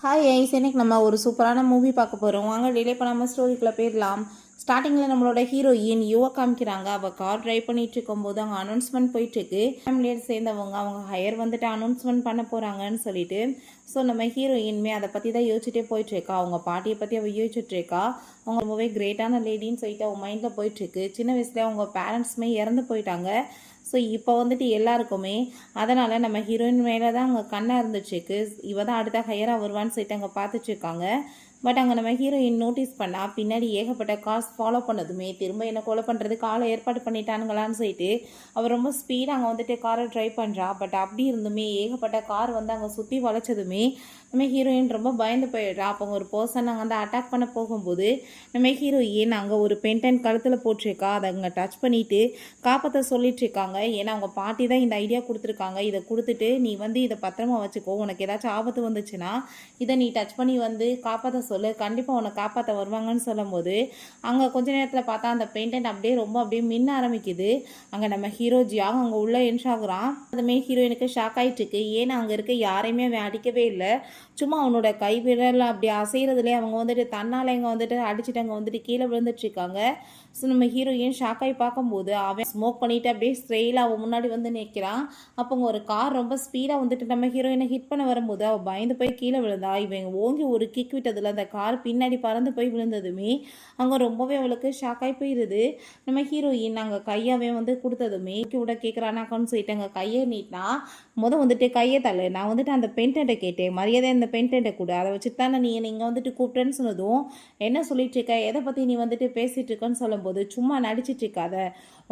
Hi ice, இன்னைக்கு நம்ம ஒரு சூப்பரான மூவி பார்க்க போகிறோம். வாங்க டிலே பண்ணாமல் ஸ்டோரிக்குள்ளே போயிடலாம். ஸ்டார்டிங்கில் நம்மளோட ஹீரோயின் யுவ காமிக்கிறாங்க. அவள் கார் ட்ரைவ் பண்ணிட்டு இருக்கும்போது அங்கே அனௌன்ஸ்மெண்ட் போயிட்டுருக்கு. ஃபேமிலியோடு சேர்ந்தவங்க அவங்க ஹையர் வந்துட்டு அனௌன்ஸ்மெண்ட் பண்ண போகிறாங்கன்னு சொல்லிட்டு. ஸோ நம்ம ஹீரோயின்மே அதை பற்றி தான் யோசிச்சுட்டே போயிட்டுருக்கா. அவங்க பாட்டியை பற்றி அவள் யோசிச்சுட்ருக்கா. அவங்க ரொம்பவே கிரேட்டான லேடின்னு சொல்லிட்டு அவள் மைண்டில் போயிட்டுருக்கு. சின்ன வயசுல அவங்க பேரண்ட்ஸுமே இறந்து போயிட்டாங்க. ஸோ இப்போ வந்துட்டு எல்லாருக்குமே அதனால் நம்ம ஹீரோயின் மேலே தான் அங்கே கண்ணாக இருந்துச்சுக்கு. இவ தான் அடுத்த ஹையராக வருவான்னு சொல்லிட்டு அங்கே பார்த்துட்ருக்காங்க. பட் அங்கே நம்ம ஹீரோயின் நோட்டீஸ் பண்ணால் பின்னாடி ஏகப்பட்ட காசு ஃபாலோ பண்ணதுமே திரும்ப என்ன கொலை பண்ணுறதுக்கு ஆளை ஏற்பாடு பண்ணிட்டானுங்களான்னு சொல்லிட்டு அவர் ரொம்ப ஸ்பீடாக அங்கே வந்துட்டு காரை ட்ரைவ் பண்ணுறா. பட் அப்படி இருந்துமே ஏகப்பட்ட கார் வந்து அங்கே சுற்றி வளைச்சதுமே நம்ம ஹீரோயின் ரொம்ப பயந்து போயிடுறா. அப்போ ஒரு பர்சன் அங்கே வந்து அட்டாக் பண்ண போகும்போது நம்ம ஹீரோயின் அங்கே ஒரு பென்டன் கழுத்தில் போட்டிருக்கா. அதை அங்கே டச் பண்ணிவிட்டு காப்பாற்ற சொல்லிட்டு இருக்காங்க. ஏன்னா அவங்க பாட்டி தான் இந்த ஐடியா கொடுத்துருக்காங்க. இதை கொடுத்துட்டு நீ வந்து இதை பத்திரமா வச்சுக்கோ, உனக்கு ஏதாச்சும் ஆபத்து வந்துச்சுன்னா இதை நீ டச் பண்ணி வந்து காப்பாற்ற சொல்லு, கண்டிப்பாக உன்னை காப்பாற்ற வருவாங்கன்னு சொல்லும்போது அங்கே கொஞ்ச நேரத்தில் பார்த்தா அந்த பெயிண்டன்ட் அப்படியே மின்ன ஆரம்பிக்குது. அங்கே நம்ம ஹீரோ ஜியாங் அங்கே உள்ளே என்ஷாகுறான். அதுமே ஹீரோயினுக்கு ஷாக் ஆகிட்டு இருக்கு. ஏன்னா அங்கே இருக்க யாரையுமே அவன் அடிக்கவே இல்லை. சும்மா அவனோட கை விரல் அப்படி அசைகிறதுலேயே அவங்க வந்துட்டு தன்னால் இங்கே வந்துட்டு அடிச்சுட்டு அங்கே வந்துட்டு கீழே விழுந்துட்டுருக்காங்க. ஸோ நம்ம ஹீரோயின் ஷாக்காகி பார்க்கும்போது அவன் ஸ்மோக் பண்ணிவிட்டு அப்படியே ஸ்ட்ரெயிலாக அவன் முன்னாடி வந்து நிற்கிறான். அப்போ ஒரு கார் ரொம்ப ஸ்பீடாக வந்துட்டு நம்ம ஹீரோயினை ஹிட் பண்ண வரும்போது அவள் பயந்து போய் கீழே விழுந்தா. இவன் ஓங்கி ஒரு கிக் விட்டதில் அந்த கார் பின்னாடி பறந்து போய் விழுந்ததுமே அங்கே ரொம்பவே அவளுக்கு ஷாக்காகி போயிடுது. நம்ம ஹீரோயின் அங்கே கையாவே வந்து கொடுத்ததுமே விட கேட்குறானாக்கான்னு சொல்லிட்டு அங்கே கையை நீட்டினா வந்துட்டு கையை தள்ளு, நான் வந்துட்டு அந்த பெயிண்டன்ட்டை கேட்டேன், மரியாதை அந்த பெயிண்டன்ட்டை கூட அதை வச்சுட்டு தானே நீங்கள் வந்துட்டு கூப்பிட்டேன்னு சொன்னதும் என்ன சொல்லிட்டு இருக்க, எதை பற்றி நீ வந்துட்டு பேசிகிட்டு இருக்கன்னு சொல்லும்போது சும்மா நடிச்சிட்டு இருக்காத,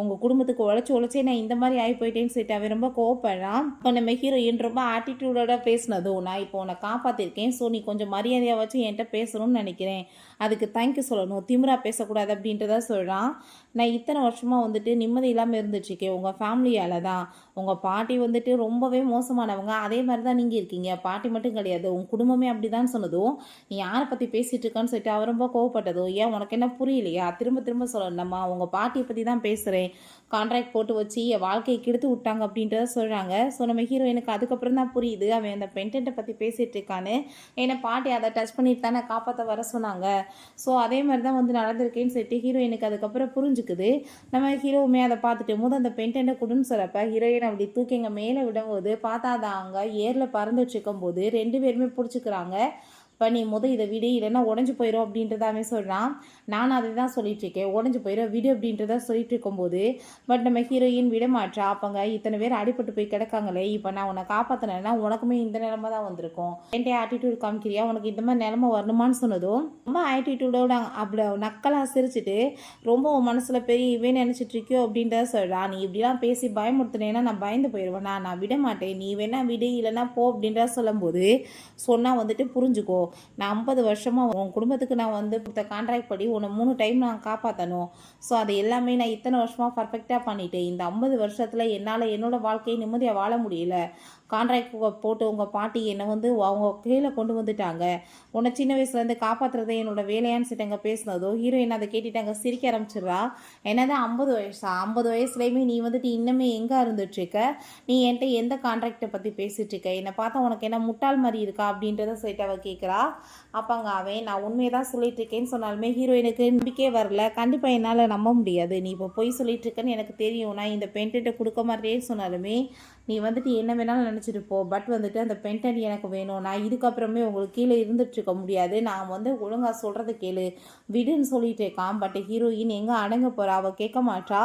உங்கள் குடும்பத்துக்கு உழைச்சே நான் இந்த மாதிரி ஆகி போயிட்டேன்னு சொல்லிட்டு அவன் ரொம்ப கோவப்படுறான். இப்போ நம்ம ஹீரோயின் ரொம்ப ஆட்டிடியூடோட பேசினதும் நான் இப்போ உன்னை காப்பாற்றிருக்கேன், ஸோ நீ கொஞ்சம் மரியாதையாக வச்சு என்கிட்ட பேசணும்னு நினைக்கிறேன், அதுக்கு தேங்க்யூ சொல்லணும், திமிரா பேசக்கூடாது அப்படின்றத சொல்கிறான். நான் இத்தனை வருஷமாக வந்துட்டு நிம்மதி இல்லாமல் இருந்துச்சுக்கே உங்கள் ஃபேமிலியால் தான். உங்கள் பாட்டி வந்துட்டு ரொம்பவே மோசமானவங்க, அதே மாதிரி தான் நீங்கள் இருக்கீங்க, பாட்டி மட்டும் கிடையாது உங்கள் குடும்பமே அப்படி தான் சொன்னதும் நீ யாரை பற்றி பேசிகிட்டு இருக்கான்னு சொல்லிட்டு அவர் ரொம்ப கோவப்பட்டதும் ஏன் உனக்கு என்ன புரியலையா, திரும்ப திரும்ப சொல்லணுமா, உங்கள் பாட்டியை பற்றி தான் பேசுகிறேன், கான்ட்ராக்ட் போட்டு வச்சு என் வாழ்க்கையை கெடுத்து விட்டாங்க அப்படின்றத சொல்கிறாங்க. ஸோ நம்ம ஹீரோயினுக்கு அதுக்கப்புறம் தான் புரியுது அவன் அந்த பென்டென்ட்டை பற்றி பேசிகிட்டு இருக்கான்னு. ஏன்னா பாட்டி அதை டச் பண்ணிட்டு தானே காப்பாற்ற வர சொன்னாங்க. ஸோ அதே மாதிரி தான் வந்து நடந்திருக்கேன்னு சொல்லிட்டு ஹீரோயினுக்கு அதுக்கப்புறம் புரிஞ்சுக்குது. நம்ம ஹீரோவுமே அதை பார்த்துட்டு போது அந்த பென்டென்ட்டை கொடுன்னு சொல்கிறப்ப ஹீரோயின் அப்படி தூக்கி எங்கள் மேலே விடும்போது பார்த்தா தான் அங்கே ஏரில் பறந்துட்டு இருக்கும்போது 2 பேருமே பிடிச்சிக்கிறாங்க. இப்போ நீ இதை விடு, இல்லைன்னா உடஞ்சி போயிடும் அப்படின்றதாவே சொல்கிறான். நானும் அதை தான் சொல்லிட்டுருக்கேன், உடஞ்சி போயிடும் விடு அப்படின்றத சொல்லிட்டு இருக்கும்போது பட் நம்ம ஹீரோயின் விட மாட்டா. அப்போங்க இத்தனை பேர் அடிபட்டு போய் கிடக்காங்களே, இப்போ நான் உன்னை காப்பாற்றினேன்னா உனக்குமே இந்த நிலமை தான் வந்திருக்கும், என்கிட்ட ஆட்டிடியூட் காமிக்கிறியா, உனக்கு இந்த மாதிரி நிலமை வரணுமான்னு சொன்னதும் ரொம்ப ஆட்டிடியூடோட அப்படி நக்கலாக சிரிச்சுட்டு ரொம்ப மனசில் பெரிய இவே நினச்சிட்டு இருக்கியோ அப்படின்றத சொல்கிறான். நீ இப்படிலாம் பேசி பயமுறுத்தினேன்னா நான் பயந்து போயிடுவேன், நான் விட மாட்டேன், நீ வேணா விடு இல்லைன்னா போ அப்படின்றத சொல்லும்போது சொன்னால் வந்துட்டு புரிஞ்சுக்கோ, நான் 50 வருஷமாக உன் குடும்பத்துக்கு நான் வந்து கொடுத்த கான்ட்ராக்ட் படி உன்னை 3 டைம் நான் காப்பாற்றணும். ஸோ அது எல்லாமே நான் இத்தனை வருஷமாக பர்ஃபெக்டாக பண்ணிட்டேன். இந்த 50 வருஷத்தில் என்னால் என்னோடய வாழ்க்கையை நிம்மதியாக வாழ முடியல. கான்ட்ராக்ட் போட்டு உங்கள் பாட்டி என்னை வந்து அவங்க கீழே கொண்டு வந்துட்டாங்க, உன்னை சின்ன வயசுலேருந்து காப்பாற்றுறதே என்னோடய வேலையான்னு சொல்லிட்டு பேசினதோ ஹீரோயின் அதை கேட்டுட்டு அங்கே சிரிக்க ஆரம்பிச்சிடுறா. என்னதான் 50 வயசா, 50 வயசுலேயுமே நீ வந்துட்டு இன்னுமே எங்கே இருந்துட்டுருக்க, நீ என்கிட்ட எந்த கான்ட்ராக்டை பற்றி பேசிகிட்டு இருக்க, என்னை பார்த்தா உனக்கு என்ன முட்டாள் மாதிரி இருக்கா அப்படின்றத சொல்லிட்டு அவள் கேட்குறா. அப்பாங்க அவன் நான் உண்மையை தான் சொல்லிட்டு இருக்கேன்னு சொன்னாலுமே ஹீரோயினுக்கு நம்பிக்கையே வரல. கண்டிப்பாக என்னால் நம்ப முடியாது, நீ இப்போ போய் சொல்லிட்டு இருக்கேன்னு எனக்கு தெரியும், நான் இந்த பெயிண்ட்டை கொடுக்க மாதிரியே சொன்னாலுமே நீ வந்துட்டு என்ன வேணாலும் நினச்சிட்டு போ, பட் வந்துட்டு அந்த பென்டென்ட் எனக்கு வேணும், நான் இதுக்கப்புறமே உங்களுக்கு கீழே இருந்துட்டுருக்க முடியாது, நான் வந்து ஒழுங்காக சொல்கிறது கேளு விடுன்னு சொல்லிட்டு இருக்கான். பட் ஹீரோயின் எங்கே அடங்க போகிறா, அவள் கேட்க மாட்டா.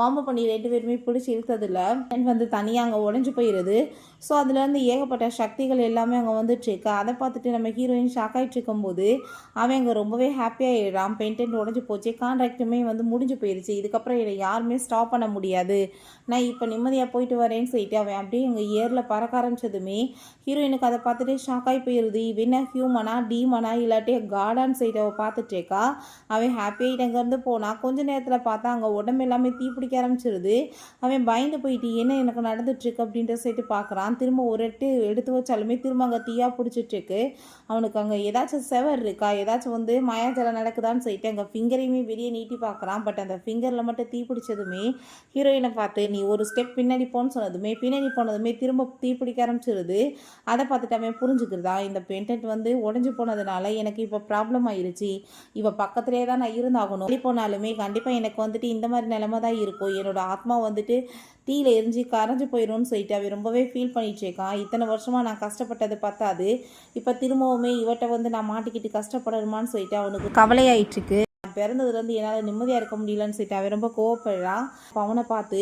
மாமா பண்ணி 2 பேருமே பிடிச்சி இழுத்ததில்ல வந்து தனியாக அங்கே உடஞ்சி போயிடுது. ஸோ அதுலேருந்து ஏகப்பட்ட சக்திகள் எல்லாமே அங்கே வந்துட்டுருக்கு. அதை பார்த்துட்டு நம்ம ஹீரோயின் ஷாக் ஆகிட்டு இருக்கும்போது அவன் அங்கே ரொம்பவே ஹாப்பியாகிடுறான். பென்டென்ட் உடஞ்சி போச்சு, கான்ட்ராக்டுமே வந்து முடிஞ்சு போயிடுச்சு, இதுக்கப்புறம் என்னை யாருமே ஸ்டாப் பண்ண முடியாது, நான் இப்போ நிம்மதியாக போயிட்டு வரேன்னு சொல்லிட்டு அவன் அப்படியே எங்கள் ஏரில் பறக்க ஆரம்பிச்சதுமே ஹீரோயினுக்கு அதை பார்த்துட்டு ஷாக்காகி போயிடுது. இவனா ஹியூமனா டீமனா இல்லாட்டி காடான்னு சொல்லிட்டு அவள் பார்த்துட்டேக்கா. அவன் ஹாப்பியாகிட்டு அங்கேருந்து போனால் கொஞ்ச நேரத்தில் பார்த்தா அங்கே உடம்பு எல்லாமே தீ பிடிக்க ஆரம்பிச்சிருது. அவன் பயந்து போயிட்டு என்ன எனக்கு நடந்துட்டுருக்கு அப்படின்ற சொல்லிட்டு பார்க்குறான். திரும்ப ஒரு எடுத்து வச்சாலுமே திரும்ப அங்கே தீயாக பிடிச்சிட்ருக்கு. அவனுக்கு அங்கே ஏதாச்சும் செவர் இருக்கா, ஏதாச்சும் வந்து மாயாஜலம் நடக்குதான்னு சொல்லிட்டு அங்கே ஃபிங்கரையுமே வெளியே நீட்டி பார்க்குறான். பட் அந்த ஃபிங்கரில் மட்டும் தீ பிடிச்சதுமே ஹீரோயினை பார்த்து நீ ஒரு ஸ்டெப் பின்னாடி போன்னு சொன்னதுமே பின்னாடி பின்னாடி போனதுமே திரும்ப தீப்பிடிக்க ஆரம்பிச்சிருது. அதை பார்த்துட்டு அவன் புரிஞ்சுக்கிறதா இந்த பெண்டன்ட் வந்து உடஞ்சி போனதுனால எனக்கு இப்போ ப்ராப்ளம் ஆயிருச்சு. இவ பக்கத்துலேயே தான் நான் இருந்தாகணும். வெளி போனாலுமே கண்டிப்பாக எனக்கு வந்துட்டு இந்த மாதிரி நிலைமை தான் இருக்கும். என்னோட ஆத்மா வந்துட்டு தீயில எரிஞ்சு கரைஞ்சு போயிடும்னு சொல்லிட்டு அவன் ரொம்பவே ஃபீல் பண்ணிட்டு இருக்கான். இத்தனை வருஷமாக நான் கஷ்டப்பட்டது பத்தாது, இப்போ திரும்பவுமே இவட்ட வந்து நான் மாட்டிக்கிட்டு கஷ்டப்படணுமான்னு சொல்லிட்டு அவனுக்கு கவலையாயிட்டுருக்கு. பிறந்ததுலேருந்து என்னால் நிம்மதியாக இருக்க முடியலன்னு சொல்லிட்டு அவன் ரொம்ப கோவப்படுறான். அப்போ அவனை பார்த்து,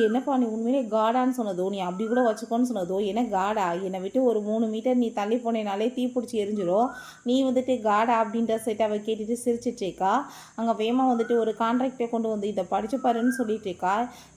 என்னப்பா நீ உண்மையிலே காடான்னு சொன்னதோ, நீ அப்படி கூட வச்சுக்கோன்னு சொன்னதோ, என்ன காடா? என்னை விட்டு ஒரு 3 மீட்டர் நீ தள்ளி போனேனாலே தீ பிடிச்சி எரிஞ்சிடும், நீ வந்துட்டு காடா அப்படின்ற சொல்லிட்டு அவள் கேட்டுட்டு சிரிச்சிட்டு இருக்கா. அங்கே வேமா வந்துட்டு ஒரு கான்ட்ராக்டை கொண்டு வந்து இதை படிச்சு பாருன்னு சொல்லிட்டு இருக்கா.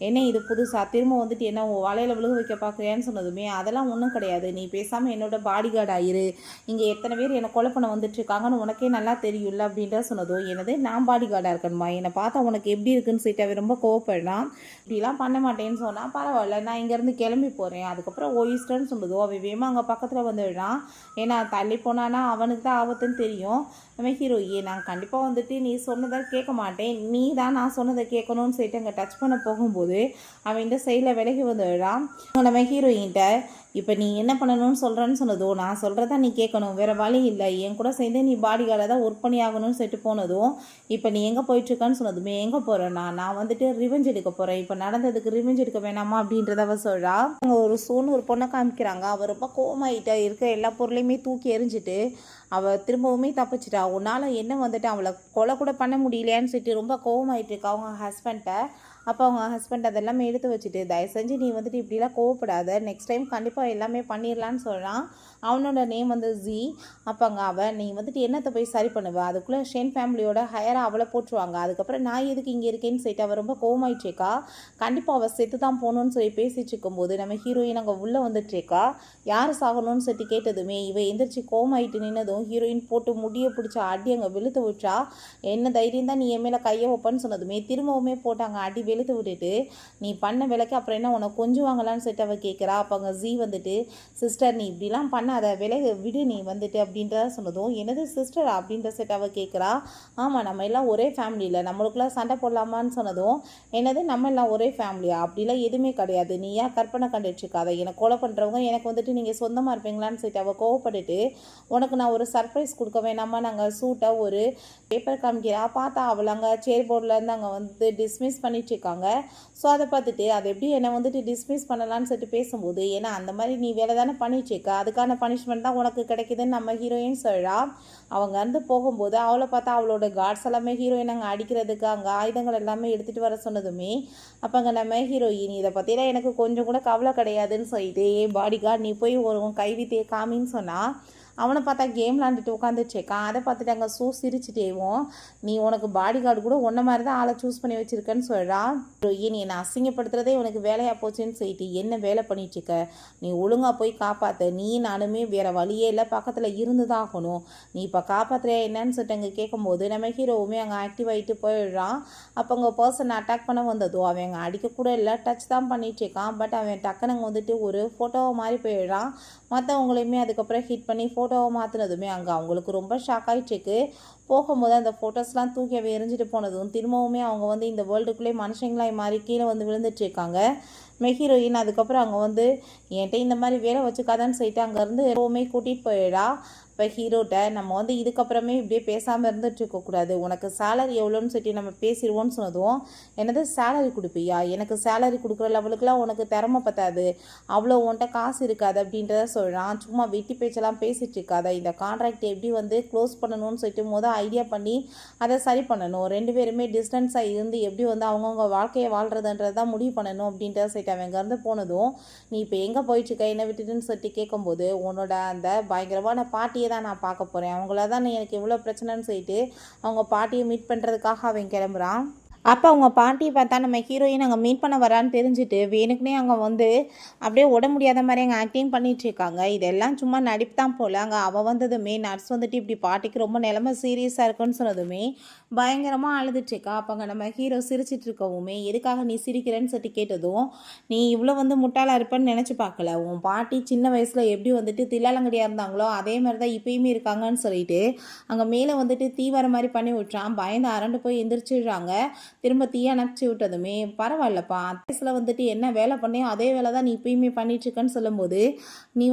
என்ன இது புதுசாக திரும்ப வந்துட்டு என்ன வலையில் விழுக வைக்க பார்க்குறியான்னு சொன்னதுமே, அதெல்லாம் ஒன்றும் கிடையாது, நீ பேசாமல் என்னோட பாடி கார்டு ஆயிரு, இங்கே எத்தனை பேர் என்னை கொலை பண்ண வந்துட்டு இருக்காங்கன்னு உனக்கே நல்லா தெரியும்ல அப்படின்ற சொன்னதோ, எனது நான் பாடி கார்டாக இருக்கணுமா, என்னை பார்த்தா உனக்கு எப்படி இருக்குன்னு சொல்லிட்டு அவன் ரொம்ப கோவப்படுறான். இப்படிலாம் பண்ண மாட்டேன்னு சொன்னால் பரவாயில்ல, நான் இங்கேருந்து கிளம்பி போகிறேன், அதுக்கப்புறம் ஓயிஸ்டர்ன்னு சொல்லுதோ அவன் வேமா அங்கே பக்கத்தில் வந்துடுறான். ஏன்னா தள்ளி போனான்னா அவனுக்கு தான் ஆபத்துன்னு தெரியும். நம்ம ஹீரோயே, நான் கண்டிப்பாக வந்துட்டு நீ சொன்னதை கேட்க மாட்டேன், நீ தான் நான் சொன்னதை கேட்கணும்னு சொல்லிட்டு அங்கே டச் பண்ண போகும்போது அவன் இந்த சைடில் விலகி வந்துடுறான். நம்ம ஹீரோயின்ட்ட, இப்போ நீ என்ன பண்ணணும்னு சொல்கிறேன்னு சொன்னதோ, நான் சொல்கிறதா நீ கேட்கணும், வேறு வழி இல்லை, என் கூட சேர்ந்து நீ பாடி கார்டை தான் ஒர்க் பண்ணி ஆகணும்னு சொல்லிட்டு போனதும், இப்போ நீ எங்கே போயிட்டுருக்கான்னு சொன்னதுமே, எங்கே போகிறேன்னா நான் வந்துட்டு ரிவெஞ்ச் எடுக்க போகிறேன், இப்போ நடந்ததுக்கு ரிவெஞ்ச் எடுக்க வேணாமா அப்படின்றத அவள் சொல்கிறா. அங்கே ஒரு பொண்ணை காமிக்கிறாங்க. அவள் ரொம்ப கோவமாயிட்டா, இருக்க எல்லா பொருளையுமே தூக்கி எறிஞ்சிட்டு அவள் திரும்பவுமே தப்பிச்சிட்டா. உன்னால் என்ன வந்துட்டு அவளை கொலை கூட பண்ண முடியலையான்னு சொல்லிட்டு ரொம்ப கோவமாயிட்டு இருக்கா அவங்க ஹஸ்பண்ட்டை. அப்போ அவங்க ஹஸ்பண்ட் அதெல்லாமே எடுத்து வச்சுட்டு, தயவு செஞ்சு நீ வந்துட்டு இப்படிலாம் கோவப்படாத, நெக்ஸ்ட் டைம் கண்டிப்பாக எல்லாமே பண்ணிடலான்னு சொல்கிறான். அவனோட நேம் வந்து ஜி. அப்போ அங்கே அவன், நீ வந்துட்டு என்னத்தை போய் சரி பண்ணுவேன், அதுக்குள்ளே ஷென் ஃபேமிலியோட ஹையராக அவளை போட்டுருவாங்க, அதுக்கப்புறம் நான் எதுக்கு இங்கே இருக்கேன்னு சொல்லிட்டு அவள் ரொம்ப கோவமாயிட்டுருக்கா. கண்டிப்பாக அவள் செத்து தான் போகணுன்னு சொல்லி பேசிட்டு இருக்கும்போது நம்ம ஹீரோயின் அங்கே உள்ளே வந்துட்டுருக்கா. யார் சாகணும்னு சொல்லி கேட்டதுமே இவன் எந்திரிச்சு கோவமாயிட்டு நின்னதும் ஹீரோயின் போட்டு முடியை பிடிச்ச அடி அங்கே வெளுத்து விட்டா. என்ன தைரியம் தான் நீ என் மேலே கையை வைப்பன்னு சொன்னதுமே திரும்பவுமே போட்டாங்க அடி வெளுத்து விட்டுட்டு, நீ பண்ண வேலைக்கு அப்புறம் என்ன உனக்கு கொஞ்சம் வாங்கலான்னு சொல்லிட்டு அவள் கேட்குறா. அப்போ அங்கே ஜி வந்துட்டு, சிஸ்டர் நீ இப்படிலாம் பண்ணாத, விலை விடு நீ வந்துட்டு அப்படின்றத சொன்னதும், என்னது சிஸ்டர் அப்படின்ற சொல்லிட்டு அவள் கேட்குறா. ஆமாம், நம்ம எல்லாம் ஒரே ஃபேமிலியில் நம்மளுக்குலாம் சண்டை போடலாமான்னு சொன்னதும், என்னது நம்ம எல்லாம் ஒரே ஃபேமிலியா, அப்படிலாம் எதுவுமே கிடையாது, நீ ஏன் கற்பனை கண்டுட்ருக்காத, எனக்கு கொலை பண்ணுறவங்க எனக்கு வந்துட்டு நீங்கள் சொந்தமாக இருப்பீங்களான்னு சொல்லிட்டு அவள் கோவப்பட்டுட்டு, உனக்கு நான் ஒரு சர்ப்ரைஸ் கொடுக்க வேணாமா, நாங்கள் சூட்டை ஒரு பேப்பர் காமிக்கிறா. பார்த்தா அவள் அங்கே சேர் போர்டிலேருந்து அங்கே வந்து டிஸ்மிஸ் பண்ணிட்டுருக்காங்க. ஸோ அதை பார்த்துட்டு அதை எப்படி என்னை வந்துட்டு டிஸ்மிஸ் பண்ணலான்னு சொல்லிட்டு பேசும்போது, ஏன்னா அந்த மாதிரி நீ வேலை தானே பண்ணிட்டுருக்க, அதுக்கான பனிஷ்மெண்ட் தான் உனக்கு கிடைக்குதுன்னு நம்ம ஹீரோயின் சொல்கிறா. அவங்க வந்து போகும்போது அவளை பார்த்தா அவளோட கார்ட்ஸ் எல்லாமே ஹீரோயின் அங்கே அடிக்கிறதுக்கு அங்கே ஆயுதங்கள் எல்லாமே எடுத்துகிட்டு வர சொன்னதுமே, அப்போ அங்கே நம்ம ஹீரோயின் இதை பற்றிலாம் எனக்கு கொஞ்சம் கூட கவலை கிடையாதுன்னு சொல்லிட்டு, பாடி கார்டு நீ போய் ஒரு கைவித்தையை காமின்னு சொன்னால், அவனை பார்த்தா கேம் விளாண்டுட்டு உட்காந்துட்ருக்கான். அதை பார்த்துட்டு அங்கே சிரிச்சுட்டேவும், நீ உனக்கு பாடி கார்டு கூட ஒன்றை மாதிரி தான் ஆளை சூஸ் பண்ணி வச்சுருக்கேன்னு சொல்கிறான். நீ என்னை அசிங்கப்படுத்துறதே உனக்கு வேலையாக போச்சுன்னு சொல்லிட்டு என்ன வேலை பண்ணிட்டுருக்க, நீ ஒழுங்காக போய் காப்பாற்ற, நீ நானுமே வேறு வழியே இல்லை, பக்கத்தில் இருந்து தான் ஆகணும், நீ இப்போ காப்பாற்றுறியா என்னன்னு சொல்லிட்டு அங்கே கேட்கும்போது நம்ம ஹீரோவுமே அங்கே ஆக்டிவ் ஆகிட்டு போயிடுறான். அப்போ அங்கே பர்சன் அட்டாக் பண்ண வந்ததோ அவன் அங்கே அடிக்கக்கூட இல்லை, டச் தான் பண்ணிகிட்ருக்கான். பட் அவன் டக்குனு அங்கே வந்துட்டு ஒரு ஃபோட்டோவை மாதிரி போயிடுறான். மற்றவங்களையுமே அதுக்கப்புறம் ஹிட் பண்ணி ஃபோட்டோவை மாற்றினதுமே அங்கே அவங்களுக்கு ரொம்ப ஷாக் ஆகிட்டுருக்கு. போகும்போது அந்த ஃபோட்டோஸ்லாம் தூக்கி அவ எரிஞ்சிட்டு போனதும் திரும்பவுமே அவங்க வந்து இந்த வேர்ல்டுக்குள்ளே மனுஷங்களாய் மாறி கீழே வந்து விழுந்துட்டுருக்காங்க. ஹீரோயின் அதுக்கப்புறம் அங்கே வந்து என்கிட்ட இந்த மாதிரி வேலை வச்சுக்காதான்னு சொல்லிட்டு அங்கேருந்து எப்போவுமே கூட்டிகிட்டு போயிடா. இப்போ ஹீரோட்ட நம்ம வந்து இதுக்கப்புறமே இப்படியே பேசாமல் இருந்துட்டு இருக்கக்கூடாது, உனக்கு சேலரி எவ்வளோன்னு சொல்லிட்டு நம்ம பேசிடுவோன்னு சொன்னதும், என்னது சேலரி கொடுப்பியா, எனக்கு சேலரி கொடுக்குற லெவலுக்குலாம் உனக்கு திறமை பத்தாது, அவ்வளோ உன்ட்ட காசு இருக்காது அப்படின்றத சொல்கிறான். சும்மா வெட்டி பேச்செல்லாம் பேசிகிட்டு இருக்காத, இந்த கான்ட்ராக்ட் எப்படி வந்து க்ளோஸ் பண்ணணும்னு சொல்லிட்டு ஐடியா பண்ணி அதை சரி பண்ணணும், 2 பேருமே டிஸ்டன்ஸாக இருந்து எப்படி வந்து அவங்கவுங்க வாழ்க்கையை வாழ்கிறதுன்றது தான் முடிவு பண்ணணும் அப்படின்றத சொல்லிட்டு அவன் அங்கேருந்து போனதும், நீ இப்போ எங்கே போயிட்டுருக்க என்னை விட்டுட்டுன்னு சொல்லிட்டு கேட்கும்போது, உன்னோட அந்த பயங்கரமான பாட்டியை தான் நான் பார்க்க போகிறேன், அவங்கள தான் எனக்கு இவ்வளோ பிரச்சனைன்னு சொல்லிட்டு அவங்க பாட்டியை மீட் பண்ணுறதுக்காக அவன் கிளம்புறான். அப்போ அவங்க பாட்டியை பார்த்தா நம்ம ஹீரோயின் அங்கே மீட் பண்ண வரான்னு தெரிஞ்சுட்டு வேணுக்குனே அங்கே வந்து அப்படியே உட முடியாத மாதிரி அங்கே ஆக்டிங் பண்ணிகிட்ருக்காங்க. இதெல்லாம் சும்மா நடிப்பு தான் போல். அங்கே அவள் வந்ததுமே நர்ஸ் வந்துட்டு இப்படி பாட்டிக்கு ரொம்ப நிலமை சீரியஸாக இருக்குன்னு சொன்னதுமே பயங்கரமாக அழுதுட்டுருக்கா. அப்போங்க நம்ம ஹீரோ சிரிச்சிட்டு இருக்கவுமே, எதுக்காக நீ சிரிக்கிறேன்னு சொல்லிட்டு கேட்டதும், நீ இவ்வளோ முட்டாளாக இருப்பேன்னு நினச்சி பார்க்கல. உன் பாட்டி சின்ன வயசில் எப்படி தில்லாலங்கடியாக இருந்தாங்களோ அதே மாதிரி தான் இப்பயுமே இருக்காங்கன்னு சொல்லிட்டு அங்கே மேலே தீ வர மாதிரி பண்ணி விட்டுறான். பயந்து அரண்டு போய் எந்திரிச்சிடுறாங்க. திரும்ப தீ அணைச்சி விட்டதுமே, பரவாயில்லப்பா வயசில் என்ன வேலை பண்ணியோ அதே வேலை தான் நீ இப்பயுமே பண்ணிட்டுருக்கன்னு சொல்லும்போது, நீ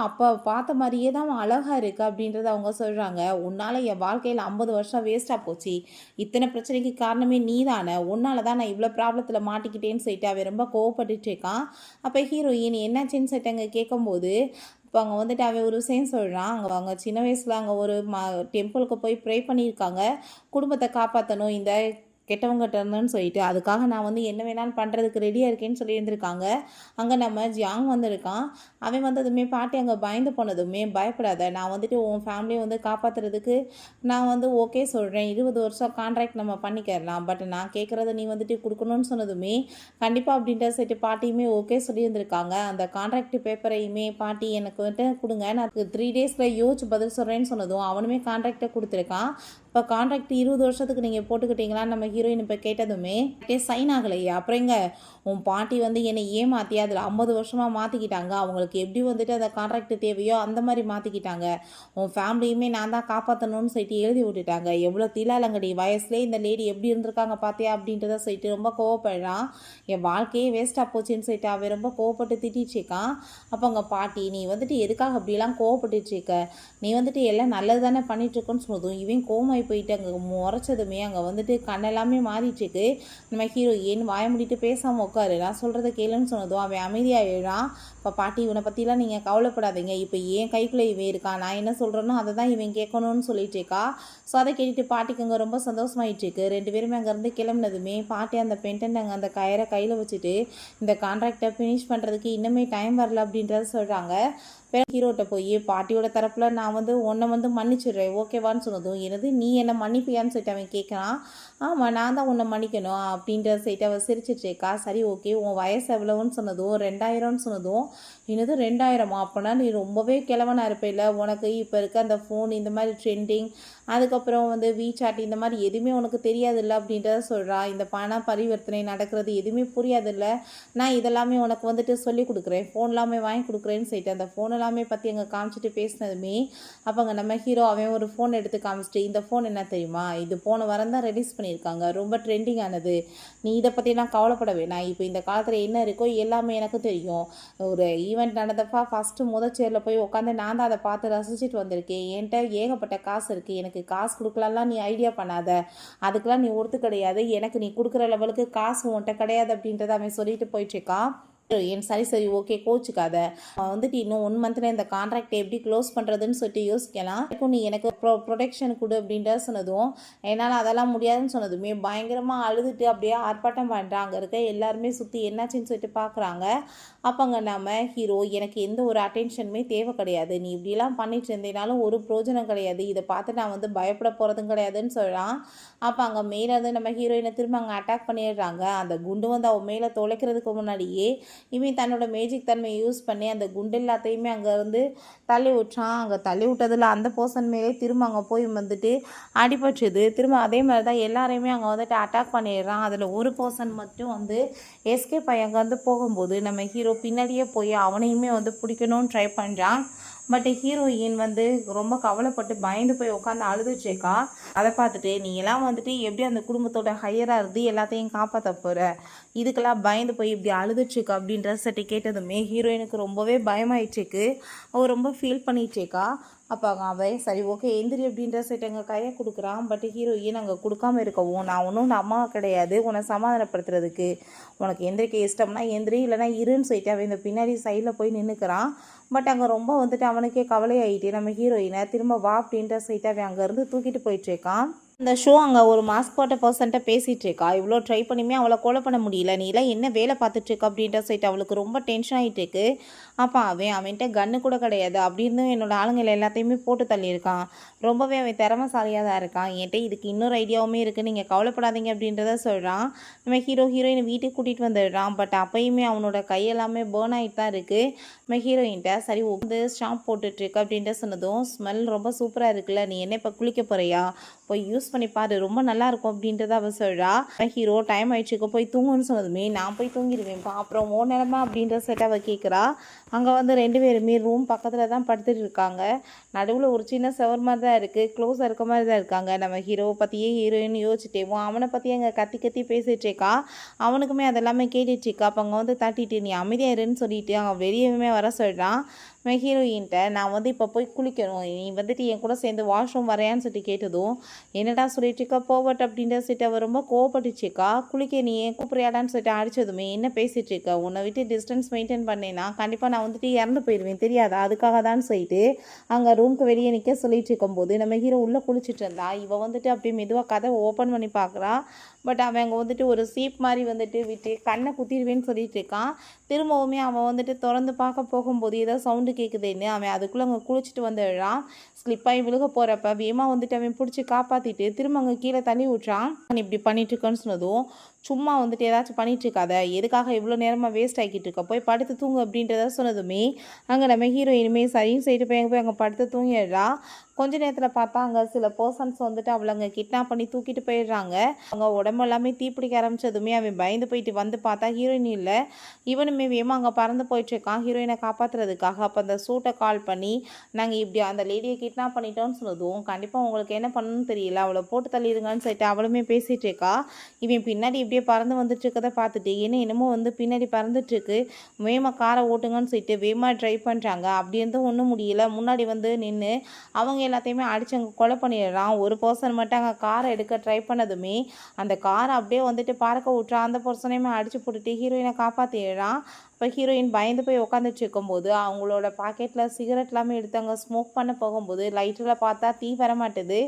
அப்போ பார்த்த மாதிரியே தான் அழகாக இருக்கு அப்படின்றத அவங்க சொல்கிறாங்க. உன்னால் என் வாழ்க்கையில் 50 வருஷம் வேஸ்ட்டாக போச்சு. இத்தனை பிரச்சனைக்கு காரணமே நீ தானே, உன்னால தான் நான் இவ்வளோ ப்ராப்ளத்தில் மாட்டிக்கிட்டேன்னு சொல்லிட்டு அவன் ரொம்ப கோவப்பட்டுட்டு இருக்கான். அப்போ ஹீரோயின் என்னாச்சுன்னு சொல்லிட்டு அங்கே கேட்கும்போது, இப்போ அங்கே அவன் ஒரு விஷயம் சொல்கிறான். அவங்க சின்ன வயசில் அங்கே ஒரு டெம்பிளுக்கு போய் ப்ரே பண்ணியிருக்காங்க, குடும்பத்தை காப்பாற்றணும் இந்த கெட்டவங்ககிட்ட இருந்தோன்னு சொல்லிட்டு, அதுக்காக நான் என்ன வேணாலும் பண்ணுறதுக்கு ரெடியாக இருக்கேன்னு சொல்லி இருந்திருக்காங்க. அங்கே நம்ம ஜியாங் வந்திருக்கான். அவன் வந்ததுமே பாட்டி அங்கே பயந்து போனதுமே, பயப்படாத, நான் உன் ஃபேமிலியை காப்பாற்றுறதுக்கு நான் ஓகே சொல்கிறேன், 20 வருஷம் கான்ட்ராக்ட் நம்ம பண்ணிக்கிறலாம், பட் நான் கேட்குறத நீ கொடுக்கணும்னு சொன்னதுமே கண்டிப்பாக அப்படின்ற சொல்லிட்டு பாட்டியுமே ஓகே சொல்லியிருந்திருக்காங்க. அந்த கான்ட்ராக்ட் பேப்பரையுமே பாட்டி எனக்கு கொடுங்க, நான் 3 டேஸில் யோசிச்சு பதில் சொல்கிறேன்னு சொன்னதும் அவனுமே கான்ட்ராக்டை கொடுத்துருக்கான். இப்போ கான்ட்ராக்ட் 20 வருஷத்துக்கு நீங்கள் போட்டுக்கிட்டீங்களான்னு நம்ம ஹீரோயின் இப்போ கேட்டதுமே சைன் ஆகலையே, அப்புறம் எங்க உன் பாட்டி என்னை ஏமாற்றி அதில் 50 வருஷமாக மாற்றிக்கிட்டாங்க, அவங்களுக்கு எப்படி அந்த கான்ட்ராக்ட் தேவையோ அந்த மாதிரி மாற்றிக்கிட்டாங்க, உன் ஃபேமிலியுமே நான் தான் காப்பாற்றணும்னு சொல்லிட்டு எழுதி விட்டுட்டாங்க, எவ்வளோ தில்லாலங்கடி வயசுலேயே இந்த லேடி எப்படி இருந்திருக்காங்க பார்த்தியா அப்படின்றத சொல்லிட்டு ரொம்ப கோவப்படுறான். என் வாழ்க்கையே வேஸ்ட்டாக போச்சுன்னு சொல்லிட்டு அவன் ரொம்ப கோவப்பட்டு திட்டிச்சிருக்கான். அப்போ அங்கே பாட்டி நீ எதுக்காக அப்படிலாம் கோவப்பட்டுருக்க, நீ எல்லாம் நல்லது தானே பண்ணிட்டுருக்கோன்னு சொன்னதும் இவன் கோவமாகி போயிட்டு அங்கே முறைச்சதுமே அங்கே கண்ணெல்லாமே மாறிட்டுருக்கு. நம்ம ஹீரோயின் வாய முடிட்டு பேசாமல் உட்காரு, நான் சொல்கிறத கேளுன்னு சொன்னதும் அவன் அமைதியாகிடுறான். இப்போ பாட்டி இவனை பற்றிலாம் நீங்கள் கவலைப்படாதீங்க, இப்போ ஏன் கைக்குள்ளே இவன் இருக்கான், நான் என்ன சொல்கிறேனோ அதை தான் இவன் கேட்கணும்னு சொல்லிட்டுருக்கா. ஸோ அதை கேட்டுட்டு பாட்டிக்கு அங்கே ரொம்ப சந்தோஷமாயிட்டுருக்கு. 2 பேருமே அங்கேருந்து கிளம்புனதுமே பாட்டி அந்த பென்டன் அங்கே அந்த கயிறை கையில் வச்சுட்டு இந்த கான்ட்ராக்டை ஃபினிஷ் பண்ணுறதுக்கு இன்னுமே டைம் வரல அப்படின்றத சொல்கிறாங்க. ஹீரோட்ட போய் பாட்டியோட தரப்பில் நான் உன்னை மன்னிச்சிடுறேன் ஓகேவான்னு சொன்னதும், எனது நீ என்ன மன்னிப்பியான்னு சொல்லிட்டு அவன் கேட்குறான். ஆமாம் நான் தான் உன்னை மன்னிக்கணும் அப்படின்ற சொல்லிட்டு அவள் சிரிச்சிட்ருக்கா. சரி ஓகே, உன் வயசு எவ்வளோன்னு சொன்னதும் 2000ன்னு சொன்னதும், எனது 2000 அப்போனா நீ ரொம்பவே கிழவனாக இருப்பேல, உனக்கு இப்போ இருக்க அந்த ஃபோன் இந்த மாதிரி ட்ரெண்டிங், அதுக்கப்புறம் வீசாட் இந்த மாதிரி எதுவுமே உனக்கு தெரியாதில்ல அப்படின்றத சொல்கிறா. இந்த பண பரிவர்த்தனை நடக்கிறது எதுவுமே புரியாதில்ல, நான் இதெல்லாமே உனக்கு சொல்லி கொடுக்குறேன், ஃபோன் எல்லாமே வாங்கி கொடுக்குறேன்னு சொல்லிட்டு அந்த ஃபோன் எல்லாமே பற்றி அங்கே காமிச்சிட்டு பேசினதுமே அப்போங்க நம்ம ஹீரோ அவன் ஒரு ஃபோன் எடுத்து காமிச்சிட்டு, இந்த ஃபோன் என்ன தெரியுமா, இது போன வாரம் தான் ரிலீஸ் பண்ணியிருக்காங்க, ரொம்ப ட்ரெண்டிங் ஆனது, நீ இதை பற்றிலாம் கவலைப்பட வேணாம், இப்போ இந்த காலத்தில் என்ன இருக்கோ எல்லாமே எனக்கு தெரியும், ஒரு ஈவெண்ட் நடந்தப்பா ஃபஸ்ட்டு சேரில் போய் உட்காந்து நான் தான் அதை பார்த்து ரசிச்சுட்டு வந்திருக்கேன், என்கிட்ட ஏகப்பட்ட காசு இருக்குது, எனக்கு காசு கொடுக்கலாம்லாம் நீ ஐடியா பண்ணாத, அதுக்கெலாம் நீ ஒருத்து கிடையாது, எனக்கு நீ கொடுக்குற லெவலுக்கு காசு உன்கிட்ட கிடையாது அப்படின்றத அவன் சொல்லிட்டு போயிட்டுருக்கான். சரி சரி ஓகே கோச்சுக்காத, இன்னும் 1 மந்த்தில் இந்த கான்ட்ராக்ட் எப்படி க்ளோஸ் பண்ணுறதுன்னு சொல்லிட்டு யோசிக்கலாம், நீ எனக்கு ப்ரொடெக்ஷன் கொடு அப்படின்ற சொன்னதும் என்னால் அதெல்லாம் முடியாதுன்னு சொன்னதுமே பயங்கரமாக அழுதுட்டு அப்படியே ஆர்ப்பாட்டம் பண்ணுறாங்க. அங்கே இருக்க எல்லாருமே சுற்றி என்னாச்சுன்னு சொல்லிட்டு பார்க்குறாங்க. அப்போங்க நம்ம ஹீரோ எனக்கு எந்த ஒரு அட்டென்ஷனுமே தேவை கிடையாது, நீ இப்படிலாம் பண்ணிட்டு இருந்தேனாலும் ஒரு பிரோஜனம் கிடையாது, இதை பார்த்து நான் பயப்பட போகிறதும் கிடையாதுன்னு சொல்கிறான். அப்போ அங்கே மேலே நம்ம ஹீரோயினை திரும்ப அங்கே அட்டாக் பண்ணிடுறாங்க. அந்த குண்டு அவன் மேலே தொலைக்கிறதுக்கு முன்னாடியே இவன் தன்னோட மேஜிக் தன்மையை யூஸ் பண்ணி அந்த குண்டு எல்லாத்தையுமே அங்கேருந்து தள்ளி விட்டான். அங்கே தள்ளி விட்டதில் அந்த பர்சன் மேலே திரும்ப அங்கே போய் அடிபட்டுது. திரும்ப அதே மாதிரி தான் எல்லாரையுமே அங்கே அட்டாக் பண்ணிடுறான். அதில் ஒரு பர்சன் மட்டும் எஸ்கேப் ஆகி அங்கே போகும்போது நம்ம ஹீரோ பின்னாடியே போய் அவனையுமே பிடிக்கணும்னு ட்ரை பண்ணுறான். பட் ஹீரோயின் ரொம்ப கவலைப்பட்டு பயந்து போய் உட்காந்து அழுதுச்சேக்கா. அதை பார்த்துட்டு நீ எல்லாம் எப்படி அந்த குடும்பத்தோட ஹையராக இருந்து எல்லாத்தையும் காப்பாற்ற போகிற, இதுக்கெல்லாம் பயந்து போய் இப்படி அழுதுச்சுக்கா அப்படின்ற சட்டி கேட்டதுமே ஹீரோயினுக்கு ரொம்பவே பயமாயிடுச்சுக்கு. அவள் ரொம்ப ஃபீல் பண்ணிச்சேக்கா. அப்போ அவன் சரி ஓகே எந்திரி அப்படின்ற சைட்டு அங்கே கையை கொடுக்குறான். பட் ஹீரோயின் அங்கே கொடுக்காம இருக்கவும், நான் ஒன்றும் உன் அம்மா கிடையாது உன்னை சமாதானப்படுத்துறதுக்கு, உனக்கு எந்திரிக்க இஷ்டம்னா எந்திரி இல்லைனா இருன்னு சொல்லிட்டு அவன் இந்த பின்னாடி சைடில் போய் நின்றுக்கிறான். பட் அங்கே ரொம்ப அவனுக்கே கவலையாயிட்டு நம்ம ஹீரோயினை திரும்ப வா அப்படின்ற சைட்டு அவன் அங்கேருந்து தூக்கிட்டு போயிட்டுருக்கான். இந்த ஷோ அங்கே ஒரு மாஸ்க் போட்ட பர்சன்ட்ட பேசிகிட்டு இருக்கா. இவ்வளோ ட்ரை பண்ணியுமே அவளை கொலை பண்ண முடியல, நீலாம் என்ன வேலை பார்த்துட்ருக்க அப்படின்ற சொல்லிட்டு அவளுக்கு ரொம்ப டென்ஷன் ஆகிட்டு இருக்கு. அப்போ அவன்கிட்ட கன்று கூட கிடையாது, அப்படின்னு என்னோட ஆளுங்களை எல்லாத்தையுமே போட்டு தள்ளியிருக்கான். ரொம்பவே அவன் திறமைசாலியாக தான் இருக்கான். என்கிட்ட இதுக்கு இன்னொரு ஐடியாவுமே இருக்குது, நீங்கள் கவலைப்படாதீங்க அப்படின்றத சொல்கிறான். நம்ம ஹீரோயினை வீட்டுக்கு கூட்டிகிட்டு வந்துடுறான். பட் அப்பயுமே அவனோட கையெல்லாமே பேர்ன் ஆகிட்டு தான் இருக்குது. நம்ம ஹீரோயின்ட்ட சரி ஷாம்பு போட்டுட்ருக்கு அப்படின்ட்டு சொன்னதும், ஸ்மெல் ரொம்ப சூப்பராக இருக்குல்ல, நீ என்ன இப்போ குளிக்க போகிறியா, போய் யூஸ் யூஸ் பண்ணி பாரு, ரொம்ப நல்லா இருக்கும் அப்படின்றத அவள் சொல்கிறா. ஹீரோ டைம் ஆயிடுச்சுக்கு போய் தூங்குன்னு சொன்னதுமே நான் போய் தூங்கிடுவேன்ப்பா, அப்புறம் ஓ நிலமை அப்படின்ற செட் அவள் கேட்குறா. அங்கே வந்து 2 பேருமே ரூம் பக்கத்தில் தான் படுத்துட்டு இருக்காங்க. நடுவில் ஒரு சின்ன செவர் மாதிரி தான் இருக்குது, க்ளோஸாக இருக்க மாதிரி தான் இருக்காங்க. நம்ம ஹீரோவை பற்றியே ஹீரோயின் யோசிச்சுட்டேவும் அவனை பற்றி அங்கே கத்தி கத்தி பேசிகிட்ருக்கா. அவனுக்குமே அதெல்லாமே கேட்டுட்ருக்கா. அப்போ அங்கே வந்து தட்டிட்டு நீ அமைதியாக இருன்னு சொல்லிட்டு அவன் வெளியவே வர சொல்கிறான். ஹீரோயின்ட்ட நான் வந்து இப்போ போய் குளிக்கணும், நீ வந்துட்டு என் கூட சேர்ந்து வாஷ்ரூம் வரையான்னு சொல்லிட்டு கேட்டதும் என்னடா சொல்லிட்டுருக்கா போவட் அப்படின்ற சொல்லிட்டு அவள் ரொம்ப கோவப்பட்டுச்சுக்கா. குளிக்க நீ ஏன் கூப்பிட்றியாடான்னு சொல்லிட்டு அடித்ததுமே என்ன பேசிகிட்டு இருக்க, உன்னை விட்டு டிஸ்டன்ஸ் மெயின்டைன் பண்ணேன்னா கண்டிப்பாக நான் வந்துட்டு இறந்து போயிடுவேன் தெரியாதா, அதுக்காக தான் சொல்லிட்டு அங்கே ரூமுக்கு வெளியே நிற்க சொல்லிட்டு இருக்கும்போது நம்ம ஹீரோ உள்ளே குளிச்சுட்டு இருந்தா. இவள் வந்துட்டு அப்படியே மெதுவாக கதை ஓப்பன் பண்ணி பார்க்குறா. பட் அவன் அங்கே வந்துட்டு ஒரு சீப் மாதிரி வந்துட்டு விட்டு கண்ணை குத்திடுவேன்னு சொல்லிட்டு இருக்கான். திரும்பவுமே அவன் வந்துட்டு திறந்து பார்க்க போகும்போது ஏதோ சவுண்டு கேட்குதுன்னு அவன் அதுக்குள்ளே அங்கே குளிச்சுட்டு வந்துடுறான். ஸ்லிப்பாகி விழுக போகிறப்ப வேமா வந்துட்டு அவன் பிடிச்சி காப்பாற்றிட்டு திரும்ப அங்கே கீழே தள்ளி விட்றான். நீ இப்படி பண்ணிட்டுருக்கன்னு சொன்னதும் சும்மா வந்துட்டு ஏதாச்சும் பண்ணிட்டுருக்காத, எதுக்காக இவ்வளோ நேரமாக வேஸ்ட் ஆகிக்கிட்டு இருக்க, போய் படுத்து தூங்கு அப்படின்றத சொன்னதுமே அங்கே நம்ம ஹீரோயினுமே சரின்னு சொல்லிட்டு போய் அங்கே படுத்து தூங்கிடுறா. கொஞ்ச நேரத்தில் பார்த்தா அங்கே சில பர்சன்ஸ் வந்துட்டு அவளை அங்கே கிட்னாப் பண்ணி தூக்கிட்டு போயிடுறாங்க. அவங்க உடம்பு எல்லாமே தீப்பிடிக்க ஆரம்பிச்சதுமே அவன் பயந்து போயிட்டு வந்து பார்த்தா ஹீரோயின் இல்லை. இவனுமே வேமா அங்கே பறந்து போயிட்டுருக்கான் ஹீரோயினை காப்பாற்றுறதுக்காக. அப்போ அந்த சூட்டை கால் பண்ணி நாங்கள் இப்படி அந்த லேடியை கிட்னாப் பண்ணிட்டோன்னு சொன்னதும் கண்டிப்பாக உங்களுக்கு என்ன பண்ணணும்னு தெரியல, அவளை போட்டு தள்ளிடுங்கன்னு சொல்லிட்டு அவளுமே பேசிகிட்டு இருக்கா. இவன் பின்னாடி இப்படியே பறந்து வந்துட்டு இருக்கதை பார்த்துட்டு என்னமோ வந்து பின்னாடி பறந்துட்டுருக்கு, வேமா காரை ஓட்டுங்கன்னு சொல்லிட்டு வேமா ட்ரை பண்ணுறாங்க. அப்படி இருந்தும் ஒன்றும் முடியல. முன்னாடி வந்து நின்று அவங்க எல்லாத்தையுமே அடிச்சு அங்கே கொலை பண்ணிடுறான். ஒரு பர்சன் மட்டும் அங்கே காரை எடுக்க ட்ரை பண்ணதுமே அந்த காரை அப்படியே வந்துட்டு பார்க்க விட்றான். அந்த பர்சனையுமே அடிச்சு போட்டுட்டு ஹீரோயினை காப்பாற்றிடுறான். இப்போ ஹீரோயின் பயந்து போய் உட்காந்துட்டு இருக்கும்போது அவங்களோட பாக்கெட்டில் சிகரெட் எல்லாமே எடுத்து அங்கே ஸ்மோக் பண்ண போகும்போது லைட்டில் பார்த்தா தீ வர மாட்டுது.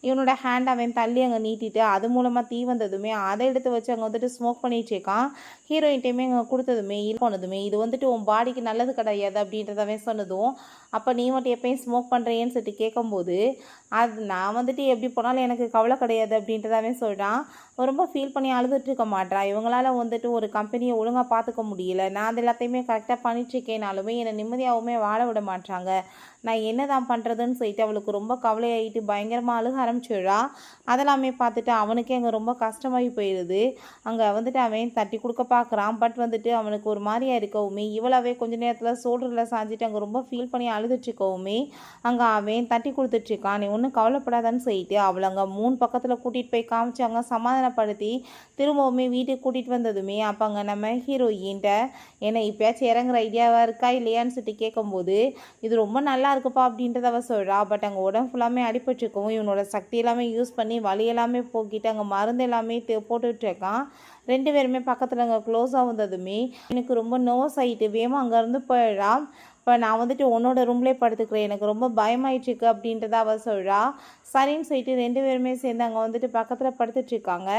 இவனோட ஹேண்ட் அவன் தள்ளி அங்கே நீட்டிட்டு அது மூலமாக தீ வந்ததுமே அதை எடுத்து வச்சு அங்கே வந்துட்டு ஸ்மோக் பண்ணிட்டு இருக்கான். ஹீரோயின்ட்டையுமே அங்கே கொடுத்ததுமே இது போனதுமே இது வந்துட்டு உன் பாடிக்கு நல்லது கிடையாது அப்படின்றதவே சொன்னதும் அப்போ நீ மட்டும் எப்பயும் ஸ்மோக் பண்ணுறேன்னு சொல்லிட்டு கேட்கும்போது அது நான் வந்துட்டு எப்படி போனாலும் எனக்கு கவலை கிடையாது அப்படின்றதாவே சொல்கிறான். ரொம்ப ஃபீல் பண்ணி அழுதுட்டு இருக்க மாட்டான். இவங்களால வந்துட்டு ஒரு கம்பெனியை ஒழுங்காக பார்த்துக்க முடியல, நான் அது எல்லாத்தையுமே கரெக்டாக பண்ணிட்டுருக்கேனாலுமே என்னை நிம்மதியாகவுமே வாழ விட மாட்டாங்க, நான் என்ன தான் பண்ணுறதுன்னு சொல்லிட்டு அவளுக்கு ரொம்ப கவலையாகிட்டு பயங்கரமாக அழுக ஆரம்பிச்சிடுறா. அதெல்லாமே பார்த்துட்டு அவனுக்கே அங்கே ரொம்ப கஷ்டமாகி போயிடுது. அங்கே வந்துட்டு அவன் தட்டி கொடுக்க பார்க்குறான். பட் வந்துட்டு அவனுக்கு ஒரு மாதிரியாக இருக்கவுமே இவளாவே கொஞ்ச நேரத்தில் சோல்டரில் சாஞ்சிட்டு அங்கே ரொம்ப ஃபீல் பண்ணி அழுதுட்ருக்கவுமே அங்கே அவன் தட்டி கொடுத்துட்ருக்கான். நீ ஒன்றும் கவலைப்படாதான்னு சொல்லிட்டு அவளை அங்கே 3 பக்கத்தில் கூட்டிகிட்டு போய் காமிச்சாங்க, சமாதானப்படுத்தி திரும்பவுமே வீட்டுக்கு கூட்டிகிட்டு வந்ததுமே அப்போ அங்கே நம்ம ஹீரோயின்ட்ட ஏன்னா இப்போயாச்சும் இறங்குற ஐடியாவாக இருக்கா இல்லையான்னு சொல்லிட்டு கேட்கும்போது இது ரொம்ப நல்லா இருக்குப்பா அப்படின்றத அவள் சொல்கிறா. பட் அங்கே உடம்பு ஃபுல்லாமே அடிபட்டுருக்கவும் இவனோட சக்தி எல்லாமே யூஸ் பண்ணி வலி எல்லாமே போக்கிட்டு அங்கே மருந்து எல்லாமே போட்டுட்ருக்கான். 2 பேருமே பக்கத்தில் அங்கே க்ளோஸாக வந்ததுமே எனக்கு ரொம்ப நர்வஸ் ஆகிட்டு வேமா அங்கேருந்து போயிடுறா. இப்போ நான் வந்துட்டு உன்னோட ரூம்லேயே படுத்துக்கிறேன், எனக்கு ரொம்ப பயமாயிட்டுருக்கு அப்படின்றத அவள் சொல்கிறா. சரின்னு சொல்லிட்டு 2 பேருமே சேர்ந்து அங்கே வந்துட்டு பக்கத்தில் படுத்துட்ருக்காங்க.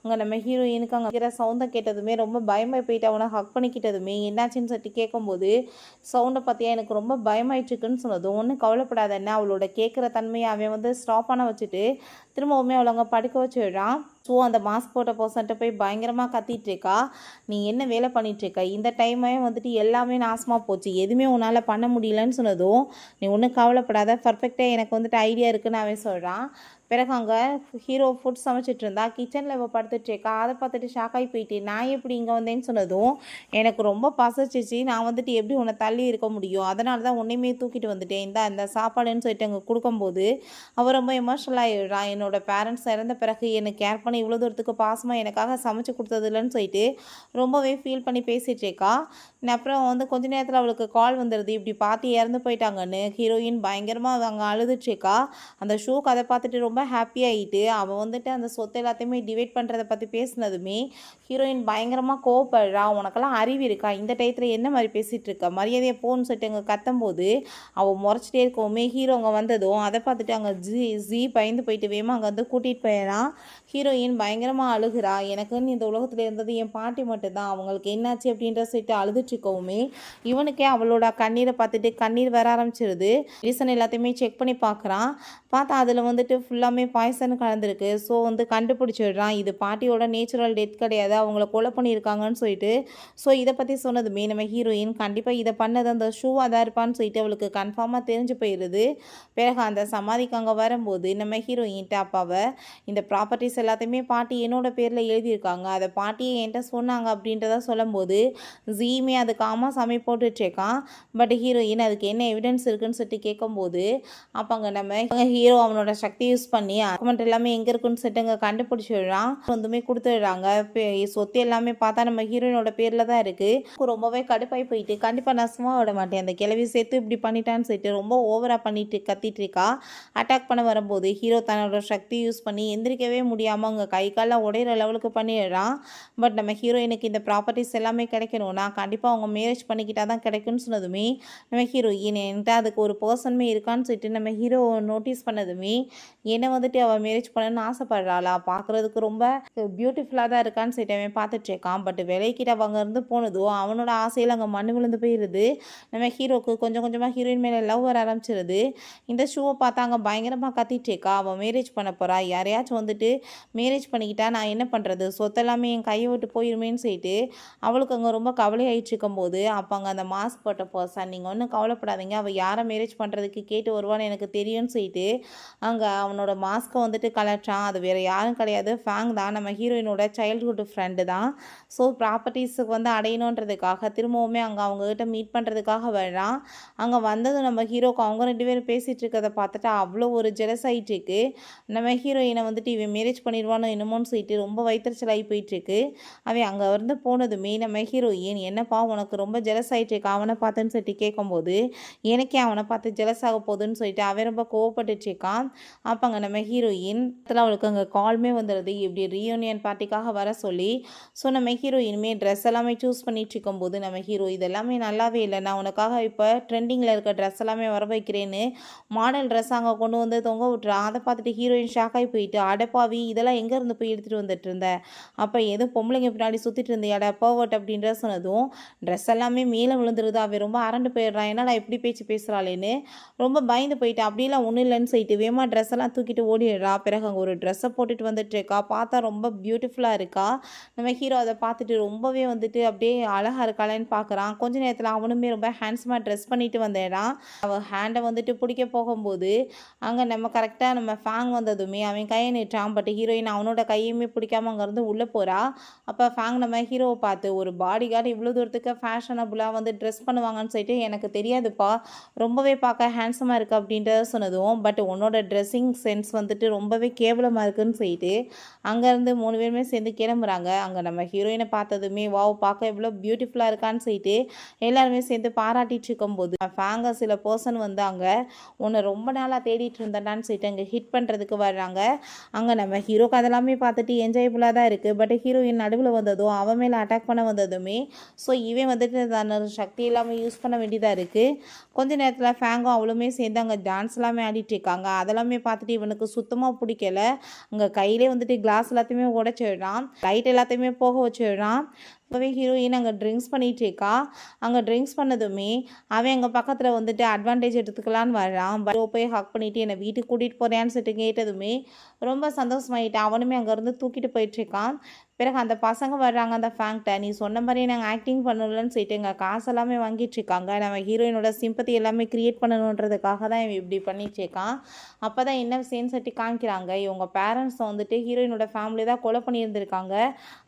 அங்கே நம்ம ஹீரோயினுக்கு அங்கே இருக்கிற சவுண்டை கேட்டதுமே ரொம்ப பயமாகி போயிட்டு அவனை ஹக் பண்ணிக்கிட்டதுமே என்னாச்சுன்னு சொல்லிட்டு கேட்கும்போது சவுண்டை பார்த்தியா எனக்கு ரொம்ப பயமாயிட்டுருக்குன்னு சொன்னதும் ஒன்றும் கவலைப்படாதன்னு அவளோட கேட்குற தன்மையை அவன் வந்து ஸ்டாப் பண்ண வச்சுட்டு திரும்பவுமே அவளை அங்கே படுக்க வச்சுடுறான். ஸோ அந்த மாஸ்க் போட்ட பர்சன்ட்ட போய் பயங்கரமாக கத்திட்டுருக்கா, நீ என்ன வேலை பண்ணிகிட்ருக்க, இந்த டைமே வந்துட்டு எல்லாமே நாசமாக போச்சு, எதுவுமே உன்னால் பண்ண முடியலன்னு சொன்னதும் நீ ஒன்றும் கவலைப்படாத, பர்ஃபெக்டாக எனக்கு வந்துட்டு ஐடியா இருக்குன்னு அவன் சொல்கிறான். பிறகு அங்கே ஹீரோ ஃபுட் சமைச்சிட்டு இருந்தா கிச்சனில் இவள் படுத்துட்ருக்கா. அதை பார்த்துட்டு ஷாக் ஆகி போயிட்டு நான் எப்படி இங்கே வந்தேன்னு சொன்னதும் எனக்கு ரொம்ப பசிச்சிச்சு, நான் வந்துட்டு எப்படி உன்னை தள்ளி இருக்க முடியும், அதனால தான் உன்னையுமே தூக்கிட்டு வந்துட்டேன், இந்த சாப்பாடுன்னு சொல்லிட்டு அங்கே கொடுக்கும்போது அவள் ரொம்ப எமோஷனல் ஆகிடுறான். என்னோட பேரண்ட்ஸ் இறந்த பிறகு என்னை கேர் பண்ணி இவ்வளோ தூரத்துக்கு பாசமாக எனக்காக சமைச்சு கொடுத்தது இல்லைன்னு சொல்லிட்டு ரொம்பவே ஃபீல் பண்ணி பேசிகிட்ருக்கா. அப்புறம் வந்து கொஞ்ச நேரத்தில் அவளுக்கு கால் வந்துடுது, இப்படி பார்த்து இறந்து போயிட்டாங்கன்னு. ஹீரோயின் பயங்கரமாக அங்கே அழுதுட்ருக்கா. அந்த ஷோ கதை பார்த்துட்டு ரொம்ப ஹாப்பியாகிட்டு அவள் வந்துட்டு அந்த சொத்தை எல்லாத்தையுமே டிவைட் பண்ணுறதை பற்றி பேசினதுமே ஹீரோயின் பயங்கரமாக கோவப்படுறா. உனக்கெல்லாம் அறிவு இருக்கா, இந்த டயத்தில் என்ன மாதிரி பேசிகிட்டு இருக்க, மரியாதையை போன்னு சொல்லிட்டு அங்கே கத்தும்போது அவள் முறைச்சிட்டே இருக்கவுமே ஹீரோ அங்கே வந்ததும் அதை பார்த்துட்டு அங்கே ஜி பயந்து போயிட்டு வேமா அங்கே வந்து கூட்டிகிட்டு போயிடறான். ஹீரோயின் பயங்கரமாக அழுகிறா. எனக்குன்னு இந்த உலகத்தில் இருந்தது என் பாட்டி மட்டும்தான், அவங்களுக்கு என்னாச்சு அப்படின்ற சொல்லிட்டு அழுதுட்ருக்கவுமே இவனுக்கே அவளோட கண்ணீரை பார்த்துட்டு கண்ணீர் வர ஆரம்பிச்சிருது. ரீசன் எல்லாத்தையுமே செக் பண்ணி பார்க்குறான். பார்த்தா அதில் வந்துட்டு ஃபுல்லாக எல்லாமே பாய்சன் கலந்துருக்கு. ஸோ வந்து கண்டுபிடிச்சிடுறான். இது பாட்டியோட நேச்சுரல் டெத் கிடையாது, அவங்கள கொலை பண்ணியிருக்காங்கன்னு சொல்லிட்டு. ஸோ இதை பற்றி சொன்னதுமே நம்ம ஹீரோயின் கண்டிப்பாக இதை பண்ணது அந்த ஷூவாக தான் இருப்பான்னு சொல்லிட்டு அவளுக்கு கன்ஃபார்மாக தெரிஞ்சு போயிடுது. பிறகு அந்த சமாதிக்கு அங்கே வரும்போது நம்ம ஹீரோயின்ட்ட அப்பாவை இந்த ப்ராப்பர்ட்டிஸ் எல்லாத்தையுமே பாட்டி என்னோட பேரில் எழுதியிருக்காங்க, அதை பாட்டியை என்கிட்ட சொன்னாங்க அப்படின்றத சொல்லும்போது ஜீமே அதுக்கு ஆமாம் சாமி போட்டுட்ருக்கான். பட் ஹீரோயின் அதுக்கு என்ன எவிடன்ஸ் இருக்குன்னு சொல்லிட்டு கேட்கும்போது அப்போ அங்கே நம்ம ஹீரோ அவனோட சக்தி யூஸ் பண்ணி டாக்குமெண்ட் எல்லாமே எங்கே இருக்குன்னு சொல்லிட்டு அங்கே கண்டுபிடிச்சிடுறான். வந்துமே கொடுத்துடுறாங்க. சொத்து எல்லாமே பார்த்தா நம்ம ஹீரோயினோட பேரில் தான் இருக்குது. ரொம்பவே கடுப்பாகி போயிட்டு கண்டிப்பாக நான் சும்மா விட மாட்டேன், அந்த கிளவி சேர்த்து இப்படி பண்ணிட்டான்னு சொல்லிட்டு ரொம்ப ஓவராக பண்ணிட்டு கத்திட்டு இருக்கா. அட்டாக் பண்ண வரும்போது ஹீரோ தன்னோட சக்தி யூஸ் பண்ணி எந்திரிக்கவே முடியாமல் அங்கே கை காலில் உடையிற லெவலுக்கு பண்ணிடுறான். பட் நம்ம ஹீரோயினுக்கு இந்த ப்ராப்பர்ட்டிஸ் எல்லாமே கிடைக்கணும்னா கண்டிப்பாக அவங்க மேரேஜ் பண்ணிக்கிட்டா தான் கிடைக்கும்னு சொன்னதுமே நம்ம ஹீரோயின் என்கிட்ட அதுக்கு ஒரு பர்சனுமே இருக்கான்னு சொல்லிட்டு நம்ம ஹீரோ நோட்டீஸ் பண்ணதுமே என்னை வந்துட்டு அவள் மேரேஜ் பண்ணணும்னு ஆசைப்படுறாளா, பார்க்குறதுக்கு ரொம்ப பியூட்டிஃபுல்லாக தான் இருக்கான்னு சொல்லிட்டு அவன் பார்த்துட்டு இருக்கான். பட் விலைக்கிட்ட அவங்க இருந்து போனதும் அவனோட ஆசையில் அங்கே மண்ணு விழுந்து போயிடுது. நம்ம ஹீரோக்கு கொஞ்சம் கொஞ்சமாக ஹீரோயின் மேலே லவ் வர ஆரம்பிச்சிருது. இந்த ஷூவை பார்த்தா அங்கே பயங்கரமாக கத்திட்டு இருக்கா. அவள் மேரேஜ் பண்ண போகிறா, யாரையாச்சும் வந்துட்டு மேரேஜ் பண்ணிக்கிட்டா நான் என்ன பண்ணுறது, சொத்தெல்லாமே என் கையை விட்டு போயிருமேன்னு சொல்லிட்டு அவளுக்கு அங்கே ரொம்ப கவலையாயிட்டு இருக்கும்போது அப்போ அங்கே அந்த மாஸ்க் போட்ட பர்சன் நீங்கள் ஒன்றும் கவலைப்படாதீங்க, அவள் யாரை மேரேஜ் பண்ணுறதுக்கு கேட்டு வருவான்னு எனக்கு தெரியும்னு சொல்லிட்டு அங்கே அவனோட மாஸ்க்கை வந்துட்டு கலட்டான். அது வேறு யாரும் கிடையாது, ஃபேங் தான், நம்ம ஹீரோயினோட சைல்ட்ஹுட் ஃப்ரெண்டு தான். ஸோ ப்ராப்பர்ட்டிஸுக்கு வந்து அடையணுன்றதுக்காக திரும்பவுமே அங்கே அவங்ககிட்ட மீட் பண்ணுறதுக்காக வர்றான். அங்கே வந்ததும் நம்ம ஹீரோக்கு அவங்க 2 பேரும் பேசிகிட்டு இருக்கிறத பார்த்துட்டு அவ்வளோ ஒரு ஜெலஸ் ஆகிட்டுருக்கு. நம்ம ஹீரோயினை வந்துட்டு இவன் மேரேஜ் பண்ணிடுவானோ என்னமோன்னு சொல்லிட்டு ரொம்ப வயிற்றுச்சலாகி போயிட்டுருக்கு. அவன் அங்கே வந்து போனதுமே நம்ம ஹீரோயின் என்னப்பா உனக்கு ரொம்ப ஜெலஸ் ஆகிட்டுருக்கு அவனை பார்த்துன்னு சொல்லிட்டு கேட்கும்போது எனக்கே அவனை பார்த்து ஜெலஸ் ஆக போகுதுன்னு சொல்லிட்டு அவன் ரொம்ப கோவப்பட்டுட்டு இருக்கான். அப்போ அங்கே நம்ம ஹீரோயின் அவளுக்கு அங்கே கால்மே வந்துடுது இப்படி ரீயூனியன் பார்ட்டிக்காக வர சொல்லி. ஸோ நம்ம ஹீரோயினுமே ட்ரெஸ் எல்லாமே சூஸ் பண்ணிட்டு இருக்கும்போது நம்ம ஹீரோ இதெல்லாமே நல்லாவே இல்லை, நான் உனக்காக இப்போ ட்ரெண்டிங்கில் இருக்க ட்ரெஸ் எல்லாமே வர வைக்கிறேன்னு மாடல் ட்ரெஸ் அங்கே கொண்டு வந்து தொங்க விட்டுறான். அதை பார்த்துட்டு ஹீரோயின் ஷாக் ஆகி போயிட்டு அடப்பாவி இதெல்லாம் எங்கேருந்து போய் எடுத்துகிட்டு வந்துட்டு இருந்தேன், அப்போ எதுவும் பொம்பளைங்க பின்னாடி சுற்றிட்டு இருந்தியாடா பர்வர்ட் அப்படின்ற சொன்னதும் ட்ரெஸ் எல்லாமே மேலே விழுந்துருது. அவன் ரொம்ப அரண்டு போயிடுறான், ஏன்னா நான் எப்படி பேச்சு பேசுகிறாளேன்னு ரொம்ப பயந்து போயிட்டு அப்படிலாம் ஒன்றும் இல்லைன்னு சொல்லிட்டு வேமா ட்ரெஸ் எல்லாம் தூக்கிட்டு ஓடிடுறா. பிறகு அங்கே ஒரு ட்ரெஸ்ஸை போட்டுட்டு வந்துட்டு இருக்கா, பார்த்தா ரொம்ப பியூட்டிஃபுல்லாக இருக்கா. நம்ம ஹீரோ அதை பார்த்துட்டு ரொம்பவே வந்துட்டு அப்படியே அழகாக இருக்காளேன்னு பார்க்குறான். கொஞ்ச நேரத்தில் அவனுமே ரொம்ப ஹேண்ட்ஸமாக ட்ரெஸ் பண்ணிட்டு வந்துடுறான். அவள் ஹேண்டை வந்துட்டு பிடிக்க போகும்போது அங்கே நம்ம கரெக்டாக நம்ம ஃபேங் வந்ததுமே அவன் கையை நிட்டான். பட் ஹீரோயின் அவனோட கையுமே பிடிக்காம அங்கேருந்து உள்ளே போகிறா. அப்போ ஃபேங் நம்ம ஹீரோவை பார்த்து ஒரு பாடி கார்டு இவ்வளோ தூரத்துக்கு ஃபேஷனபுளாக வந்து ட்ரெஸ் பண்ணுவாங்கன்னு சொல்லிட்டு எனக்கு தெரியாதுப்பா, ரொம்பவே பார்க்க ஹேண்ட்ஸமாக இருக்குது அப்படின்றத சொன்னதும் பட் உன்னோட ட்ரெஸ்ஸிங் சென்ஸ் வந்துட்டு ரொம்பவே கேவலமாக இருக்குதுன்னு சொல்லிட்டு அங்கேருந்து 3 பேருமே சேர்ந்து கிளம்புறாங்க. அங்கே நம்ம ஹீரோயினை பார்த்ததுமே வாவ் பார்க்க எவ்வளோ பியூட்டிஃபுல்லாக இருக்கான்னு சொல்லிட்டு எல்லாருமே சேர்ந்து பாராட்டிட்டு இருக்கும்போது ஃபேங்க சில பர்சன் வந்து அங்கே உன்னை ரொம்ப நாளாக தேடிட்டு இருந்தேன்னு சொல்லிட்டு அங்கே ஹிட் பண்ணுறதுக்கு வர்றாங்க. அங்கே நம்ம ஹீரோக்கு அதெல்லாமே பார்த்துட்டு என்ஜாயபுளாக தான் இருக்குது. பட் ஹீரோயின் நடுவில் வந்ததும் அவன் மேலே அட்டாக் பண்ண வந்ததுமே ஸோ இவன் வந்துட்டு தன்னோட சக்தி எல்லாமே யூஸ் பண்ண வேண்டியதாக இருக்குது. கொஞ்ச நேரத்தில் ஃபேங்கும் அவளுமே சேர்ந்து அங்கே டான்ஸ் எல்லாமே ஆடிட்டு இருக்காங்க. அதெல்லாமே பார்த்துட்டு இவனுக்கு சுத்தமாக பிடிக்கல. அங்கே கையிலே வந்துட்டு கிளாஸ் எல்லாத்தையுமே உடச்சிடுறான், லைட் எல்லாத்தையுமே போக வச்சிடுறான். இப்போவே ஹீரோயின் அங்கே ட்ரிங்க்ஸ் பண்ணிகிட்டு இருக்கா. அங்கே ட்ரிங்க்ஸ் பண்ணதுமே அவன் எங்கள் பக்கத்தில் வந்துட்டு அட்வான்டேஜ் எடுத்துக்கலான்னு வர்றான். போய் ஹக் பண்ணிவிட்டு என்னை வீட்டுக்கு கூட்டிகிட்டு போகிறேன்னு சொல்லிட்டு கேட்டதுமே ரொம்ப சந்தோஷமாயிட்டான். அவனுமே அங்கேருந்து தூக்கிட்டு போயிட்டுருக்கான். பிறகு அந்த பசங்க வர்றாங்க. அந்த ஃபேங்க்ட்ட நீ சொன்ன மாதிரியே நாங்கள் ஆக்டிங் பண்ணலன்னு சொல்லிட்டு எங்கள் காசு எல்லாமே வாங்கிட்டு இருக்காங்க, நம்ம ஹீரோயினோட சிம்பத்தி எல்லாமே க்ரியேட் பண்ணணுன்றதுக்காக தான் இவன் இப்படி பண்ணிட்டு இருக்கான். அப்போ தான் என்ன விஷயம்னு சொல்லிட்டு காமிக்கிறாங்க, இவங்க பேரண்ட்ஸை வந்துட்டு ஹீரோயினோட ஃபேமிலி தான் கொலை பண்ணியிருந்திருக்காங்க,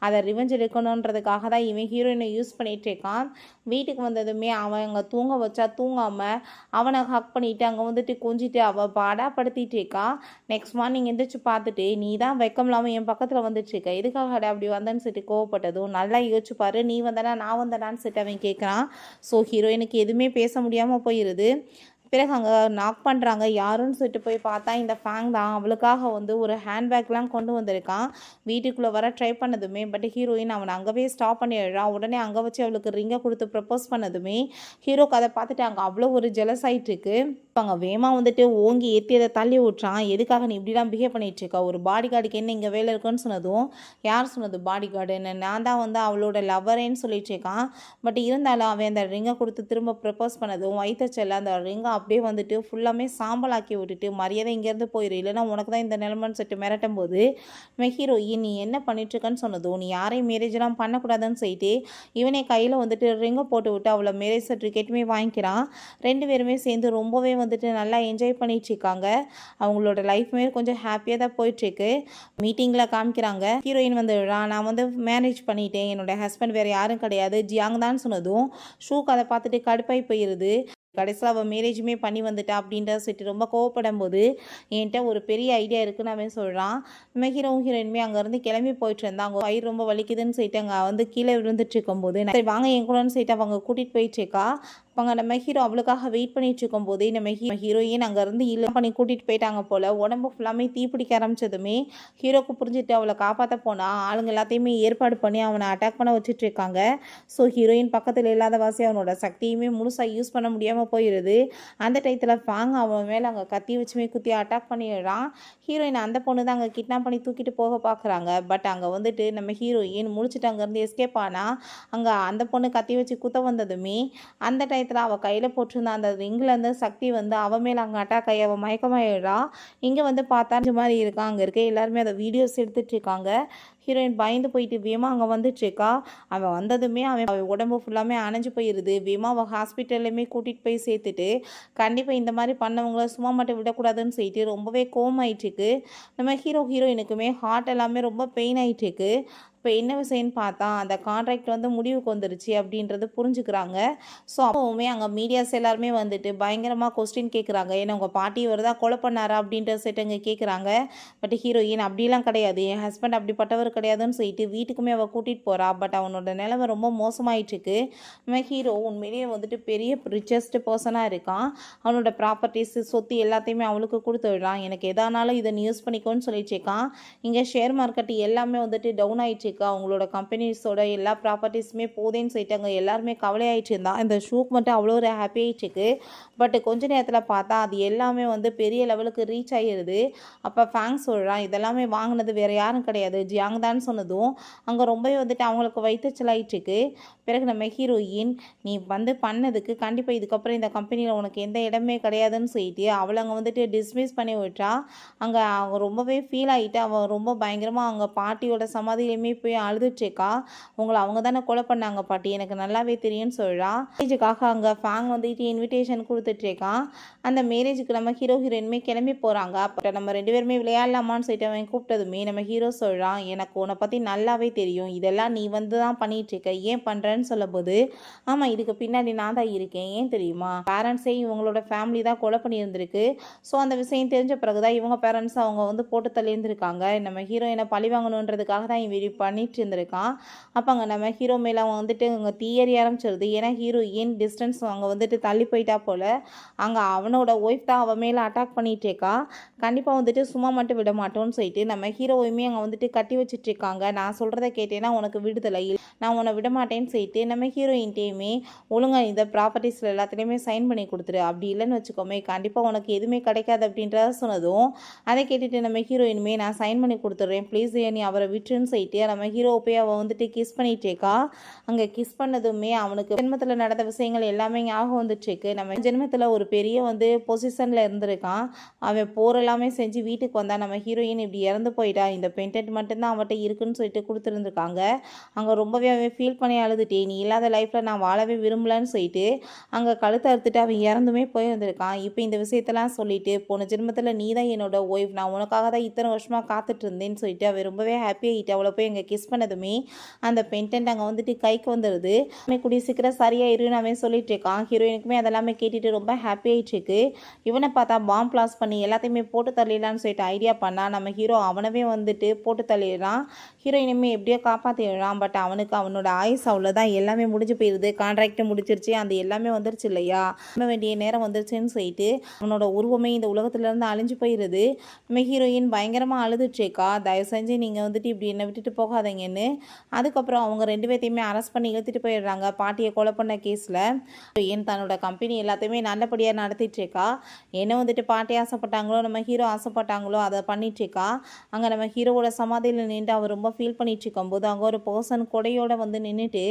அதை ரிவெஞ்ச் எடுக்கணுன்றதுக்காக தான் இவன் ஹீரோயினை யூஸ் பண்ணிகிட்டு இருக்கான். வீட்டுக்கு வந்ததுமே அவன் அங்கே தூங்க வச்சா தூங்காமல் அவனை ஹக் பண்ணிவிட்டு அங்கே வந்துட்டு கொஞ்சிட்டு அவள் பாடாப்படுத்திட்டு இருக்கான். நெக்ஸ்ட் மார்னிங் எந்திரிச்சு பார்த்துட்டு நீ தான் வெக்கம் இல்லாமல் என் பக்கத்தில் வந்துட்டு இருக்க, எதுக்காக அப்படி வந்தேன்னு சொல்லிட்டு கோவப்பட்டதும் நல்லா யோசிச்சு பாரு, நீ வந்தனா நான் வந்தனான்னு சொல்லிட்டு அவன் கேட்குறான். ஸோ ஹீரோயினுக்கு எதுவுமே பேச முடியாமல் போயிடுது. பிறகு அங்கே நாக் பண்ணுறாங்க. யாருன்னு சொல்லிட்டு போய் பார்த்தா இந்த ஃபேங் தான். அவளுக்காக வந்து ஒரு ஹேண்ட்பேக்லாம் கொண்டு வந்திருக்கான். வீட்டுக்குள்ளே வர ட்ரை பண்ணதுமே பட் ஹீரோயின் அவனை அங்கேவே ஸ்டாப் பண்ணிடுறான். உடனே அங்கே வச்சு அவளுக்கு ரிங்கை கொடுத்து ப்ரப்போஸ் பண்ணதுமே ஹீரோக்கு அதை பார்த்துட்டு அங்கே அவ்வளோ ஒரு ஜெலஸ் ஆகிட்டு இருக்கு. அங்கே வேமா வந்துட்டு ஓங்கி ஏற்றி அதை தள்ளி விட்றான். எதுக்காக நீ இப்படிலாம் பிஹேவ் பண்ணிட்டு இருக்கா, ஒரு பாடி கார்டுக்கு என்ன இங்கே வேலை இருக்குன்னு சொன்னதும் யார் சொன்னது பாடி கார்டுன்னு, நான் தான் வந்து அவளோட லவ்வரேன்னு சொல்லிட்டு இருக்கான். பட் இருந்தாலும் அவன் அந்த ரிங்கை கொடுத்து திரும்ப ப்ரப்போஸ் பண்ணதும் வயிற்றுச்சல்ல அந்த ரிங்கை அப்படியே வந்துட்டு ஃபுல்லாமே சாம்பலாக்கி விட்டுட்டு மரியாதை இங்கேருந்து போயிரு, இல்லைன்னா உனக்கு தான் இந்த நிலைமைன்னு சொல்லிட்டு மிரட்டும் போது நம்ம ஹீரோயின் நீ என்ன பண்ணிட்டுருக்கன்னு சொன்னதும், நீ யாரையும் மேரேஜ்லாம் பண்ணக்கூடாதுன்னு சொல்லிட்டு இவனே கையில் வந்துட்டு ரிங்கை போட்டு விட்டு அவளை மேரேஜ் சர்டிஃபிகேட்டுமே வாங்கிக்கிறான். 2 பேருமே சேர்ந்து ரொம்பவே வந்துட்டு நல்லா என்ஜாய் பண்ணிட்டு இருக்காங்க. அவங்களோட லைஃப்மே கொஞ்சம் ஹாப்பியாக தான் போயிட்டுருக்கு. மீட்டிங்கில் காமிக்கிறாங்க, ஹீரோயின் வந்து நான் வந்து மேரேஜ் பண்ணிட்டேன், என்னோட ஹஸ்பண்ட் வேறு யாரும் கிடையாது ஜியாங் தான் சொன்னதும் ஷூக்கு அதை பார்த்துட்டு கடுப்பாய் போயிடுது. கடைசியில் அவள் மேரேஜுமே பண்ணி வந்துட்டா அப்படின்றத சொல்லிட்டு ரொம்ப கோவப்படும் போது என்கிட்ட ஒரு பெரிய ஐடியா இருக்குன்னு அவன் சொல்கிறான். நம்ம ஹீரோயினுமே அங்கேருந்து கிளம்பி போயிட்டு இருந்தாங்க. அவங்க வயிறு ரொம்ப வலிக்குதுன்னு சொல்லிட்டு அங்கே வந்து கீழே விழுந்துட்டு இருக்கும்போது சரி வாங்க என் கூடன்னு சொல்லிட்டு அவங்க கூட்டிகிட்டு போயிட்டு இருக்கா. அவங்க நம்ம ஹீரோ அவளுக்காக வெயிட் பண்ணிட்டு இருக்கும் போதே நம்ம ஹீரோயின் அங்கேருந்து இல்லை பண்ணி கூட்டிகிட்டு போயிட்டாங்க போல். உடம்பு ஃபுல்லாமே தீப்பிடிக்க ஆரம்பிச்சதுமே ஹீரோக்கு புரிஞ்சுட்டு அவளை காப்பாற்ற போனால் ஆளுங்க எல்லாத்தையுமே ஏற்பாடு பண்ணி அவனை அட்டாக் பண்ண வச்சுட்டு இருக்காங்க. ஸோ ஹீரோயின் பக்கத்தில் இல்லாத வாசி அவனோட சக்தியுமே முழுசாக யூஸ் பண்ண முடியாமல் போயிடுது. அந்த டயத்தில் ஃபேங் அவன் மேலே அங்கே கத்தி வச்சுமே குத்தி அட்டாக் பண்ணிடுறான். ஹீரோயின் அந்த பொண்ணு தான் அங்கே கிட்னாப் பண்ணி தூக்கிட்டு போக பார்க்குறாங்க. பட் அங்கே வந்துட்டு நம்ம ஹீரோயின் முடிச்சுட்டு அங்கேருந்து எஸ்கேப் ஆனால் அங்கே அந்த பொண்ணு கத்தி வச்சு குத்த வந்ததுமே அந்த டயத்தில் அவள் கையில் போட்டிருந்த அந்த ரிங்கிலேருந்து சக்தி வந்து அவன் மேலே அங்கே அட்டாக் ஆகி அவள் மயக்கமாயிடுறா. இங்கே வந்து பார்த்தா இந்த மாதிரி இருக்கான். அங்கே இருக்க எல்லாருமே அதை வீடியோஸ் எடுத்துகிட்டு இருக்காங்க. ஹீரோயின் பயந்து போயிட்டு வேமா அங்கே வந்துட்டுருக்கா. அவன் வந்ததுமே அவன் உடம்பு ஃபுல்லாமே அணைஞ்சு போயிடுது. வேமா அவள் ஹாஸ்பிட்டல்லையுமே கூட்டிகிட்டு போய் சேர்த்துட்டு கண்டிப்பாக இந்த மாதிரி பண்ணவங்கள சும்மா மட்டும் விடக்கூடாதுன்னு சொல்லிட்டு ரொம்பவே கோவமாயிட்டுருக்கு. நம்ம ஹீரோயினுக்குமே ஹார்ட் எல்லாமே ரொம்ப பெயின் ஆகிட்டுருக்கு. இப்போ என்ன விஷயம்னு பார்த்தா அந்த கான்ட்ராக்ட் வந்து முடிவுக்கு வந்துருச்சு அப்படின்றது புரிஞ்சுக்கிறாங்க. ஸோ அப்போவுமே அங்கே மீடியாஸ் எல்லாருமே வந்துட்டு பயங்கரமாக கொஸ்டின் கேட்குறாங்க. ஏன்னா உங்கள் பாட்டி வருதா கொலை பண்ணாரா அப்படின்ற செட்டங்க கேட்குறாங்க. பட் ஹீரோயின் அப்படிலாம் கிடையாது, என் ஹஸ்பண்ட் அப்படிப்பட்டவர் கிடையாதுன்னு சொல்லிட்டு வீட்டுக்குமே அவள் கூட்டிகிட்டு போகிறா. பட் அவனோட நிலைமை ரொம்ப மோசமாயிட்டுருக்கு. நம்ம ஹீரோ உண்மையிலேயே வந்துட்டு பெரிய ரிச்சஸ்ட் பர்சனாக இருக்கான். அவனோட ப்ராப்பர்ட்டிஸ் சொத்து எல்லாத்தையுமே அவளுக்கு கொடுத்து விடுறான். எனக்கு எதானாலும் இதை யூஸ் பண்ணிக்கோன்னு சொல்லிட்டுருக்கான். இங்கே ஷேர் மார்க்கெட் எல்லாமே வந்துட்டு டவுன் ஆயிடுச்சு. அவங்களோட கம்பெனிஸோட எல்லா ப்ராப்பர்ட்டிஸுமே போதேன்னு சொல்லிட்டாங்க. எல்லாருமே கவலையாயிட்டு இருந்தா. இந்த ஷூக்கு மட்டும் அவ்வளோ ஒரு ஹாப்பி ஆயிடுச்சு. பட் கொஞ்ச நேரத்தில் பார்த்தா அது எல்லாமே வந்து பெரிய லெவலுக்கு ரீச் ஆகிடுது. அப்போ ஃபேங் சொல்கிறான், இதெல்லாமே வாங்கினது வேறு யாரும் கிடையாது ஜியாங் தான் சொன்னதும் அங்கே ரொம்பவே வந்துட்டு அவங்களுக்கு வைத்தச்சலாயிட்டுருக்கு. பிறகு நம்ம ஹீரோயின் நீ வந்து பண்ணதுக்கு கண்டிப்பாக இதுக்கப்புறம் இந்த கம்பெனியில் உனக்கு எந்த இடமே கிடையாதுன்னு சொல்லிட்டு அவளை அங்கே வந்துட்டு டிஸ்மிஸ் பண்ணி விட்டா. அங்கே அவங்க ரொம்பவே ஃபீல் ஆகிட்டு அவன் ரொம்ப பயங்கரமாக அவங்க பாட்டியோட சமாதியிலையுமே போய் அழுதுட்டுருக்கா. உங்களை அவங்க தானே கொலை பண்ணாங்க பாட்டி, எனக்கு நல்லாவே தெரியும்னு சொல்கிறா. மேரேஜுக்காக அங்கே ஃபேங் வந்துட்டு இன்விடேஷன் கொடுத்துட்ருக்கான். அந்த மேரேஜுக்கு நம்ம ஹீரோயினுமே கிளம்பி போகிறாங்க. அப்போ நம்ம 2 பேருமே விளையாடலாமான்னு சொல்லிட்டு அவன் கூப்பிட்டதுமே நம்ம ஹீரோ சொல்கிறான், எனக்கு உன்னை பற்றி நல்லாவே தெரியும், இதெல்லாம் நீ வந்து தான் பண்ணிகிட்ருக்க, ஏன் பண்ணுறேன்னு சொல்லும்போது ஆமாம் இதுக்கு பின்னாடி நான் தான் இருக்கேன், ஏன் தெரியுமா பேரண்ட்ஸே இவங்களோட ஃபேமிலி தான் கொலை பண்ணியிருந்திருக்கு. ஸோ அந்த விஷயம் தெரிஞ்ச பிறகு தான் இவங்க பேரண்ட்ஸ் அவங்க வந்து போட்டு தள்ளியிருந்திருக்காங்க. நம்ம ஹீரோயினை பழி வாங்கணுன்றதுக்காக தான் இவன் பண்ணிட்டு இருந்திருக்கான். அப்போ அங்கே நம்ம ஹீரோ மேலே அவன் வந்துட்டு அங்கே தீயறி ஆரம்பிச்சிருது. ஏன்னா ஹீரோயின் டிஸ்டன்ஸ் அங்கே வந்துட்டு தள்ளி போயிட்டா போல். அங்கே அவனோட ஒய்ஃப் தான் அவன் மேலே அட்டாக் பண்ணிகிட்டு இருக்கா. கண்டிப்பாக வந்துட்டு சும்மா மட்டும் விட மாட்டோன்னு சொல்லிட்டு நம்ம ஹீரோவையுமே அங்கே வந்துட்டு கட்டி வச்சுட்டு இருக்காங்க. நான் சொல்கிறத கேட்டேன்னா உனக்கு விடுதலை, நான் உன்னை விட மாட்டேன்னு சொல்லிட்டு நம்ம ஹீரோயின்ட்டையுமே ஒழுங்காக இந்த ப்ராப்பர்ட்டிஸில் எல்லாத்துலேயுமே சைன் பண்ணி கொடுத்துரு, அப்படி இல்லைன்னு வச்சுக்கோமே கண்டிப்பாக உனக்கு எதுவுமே கிடைக்காது அப்படின்றத சொன்னதும் அதை கேட்டுட்டு நம்ம ஹீரோயினுமே நான் சைன் பண்ணி கொடுத்துட்றேன் ப்ளீஸ் நீ அவரை விட்டுருன்னு சொல்லிட்டு நம்ம ஹீரோ போய் அவள் வந்துட்டு கிஸ் பண்ணிகிட்டேக்கா. அங்கே கிஸ் பண்ணதுமே அவனுக்கு ஜென்மத்தில் நடந்த விஷயங்கள் எல்லாமே ஞாபகம் வந்துட்டுருக்கு. நம்ம ஜென்மத்தில் ஒரு பெரிய வந்து பொசிஷனில் இருந்திருக்கான். அவன் போர் எல்லாமே செஞ்சு வீட்டுக்கு வந்தான். நம்ம ஹீரோயின் இப்படி இறந்து போயிட்டா, இந்த பென்டென்ட் மட்டும்தான் அவன்கிட்ட இருக்குன்னு சொல்லிட்டு கொடுத்துருந்துருக்காங்க. அங்கே ரொம்பவே அவன் ஃபீல் பண்ணி அழுதுட்டே நீ இல்லாத லைஃப்பில் நான் வாழவே விரும்பலன்னு சொல்லிட்டு அங்கே கழுத்தை அறுத்துட்டு அவன் இறந்துமே போய் வந்திருக்கான். இப்போ இந்த விஷயத்தெல்லாம் சொல்லிட்டு போன ஜென்மத்தில் நீ தான் என்னோட ஒய்ஃப், நான் உனக்காக தான் இத்தனை வருஷமாக காத்துட்டு இருந்தேன்னு சொல்லிட்டு அவன் ரொம்பவே ஹாப்பி ஆகிட்டு அவளை போய் அங்கே கிஸ் பண்ணதுமே அந்த பென்டென்ட் அங்கே வந்துட்டு கைக்கு வந்துடுது. கூடிய சீக்கிரம் சரியாயிருன்னு அவன் சொல்லிட்டு இருக்கான். ஹீரோயினுக்குமே அதெல்லாமே கேட்டுட்டு ரொம்ப ஹாப்பி ஆகிட்டு இருக்கு. இவனை பார்த்தா பாம் பிளாஸ் பண்ணி எல்லாத்தையுமே போட்டு தள்ளிடலான்னு சொல்லிட்டு ஐடியா பண்ணா. நம்ம ஹீரோ அவனவே வந்துட்டு போட்டு தள்ளிடுறான். ஹீரோயினுமே எப்படியோ காப்பாற்றிடுறான். பட் அவனுக்கு அவனோட ஆயுஸ் அவ்வளோதான், எல்லாமே முடிஞ்சு போயிடுது. கான்ட்ராக்ட் முடிச்சிருச்சு, அந்த எல்லாமே வந்துருச்சு இல்லையா, வேண்டிய நேரம் வந்துருச்சுன்னு சொல்லிட்டு அவனோட உருவமே இந்த உலகத்துலேருந்து அழிஞ்சு போயிடுது. நம்ம ஹீரோயின் பயங்கரமாக அழுதுட்ருக்கா. தயவு செஞ்சு நீங்கள் வந்துட்டு இப்படி என்னை விட்டுட்டு போக போகாதீங்கன்னு. அதுக்கப்புறம் அவங்க 2 பேத்தையுமே அரெஸ்ட் பண்ணி இழுத்துட்டு போயிடுறாங்க பாட்டியை கொலை பண்ண கேஸில். ஏன் தன்னோட கம்பெனி எல்லாத்தையுமே நல்லபடியாக நடத்திட்டு இருக்கா. என்ன வந்துட்டு பாட்டி ஆசைப்பட்டாங்களோ நம்ம ஹீரோ ஆசைப்பட்டாங்களோ அதை பண்ணிட்டு இருக்கா. அங்கே நம்ம ஹீரோவோட சமாதியில் நின்று அவர் ரொம்ப ஃபீல் பண்ணிட்டு இருக்கும்போது அங்கே ஒரு பர்சன் கொடையோட வந்து நின்றுட்டு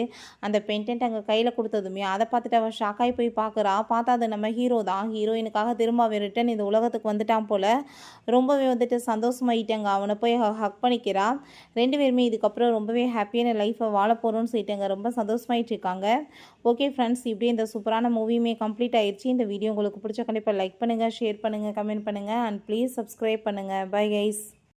அந்த பென்டென்ட் அங்கே கையில் கொடுத்ததுமே அதை பார்த்துட்டு அவள் ஷாக்காகி போய் பார்க்குறா. பார்த்தா அது நம்ம ஹீரோ தான். ஹீரோயினுக்காக திரும்ப அவன் ரிட்டன் இந்த உலகத்துக்கு வந்துட்டான் போல். ரொம்பவே வந்துட்டு சந்தோஷமாயிட்டாங்க. அவனை போய் ஹக் பண்ணிக்கிறா. 2 பேருமே இதுக்கப்புறம் ரொம்பவே ஹாப்பியான லைஃப்பை வாழ போகிறோன்னு சொல்லிட்டாங்க. ரொம்ப சந்தோஷமாயிட்டு இருக்காங்க. ஓகே ஃப்ரெண்ட்ஸ், இப்படியே இந்த சூப்பரான மூவியுமே கம்ப்ளீட் ஆயிடுச்சு. இந்த வீடியோ உங்களுக்கு பிடிச்ச கண்டிப்பாக லைக் பண்ணுங்கள், ஷேர் பண்ணுங்கள், கமெண்ட் பண்ணுங்கள் அண்ட் ப்ளீஸ் சப்ஸ்கிரைப் பண்ணுங்கள். Bye guys.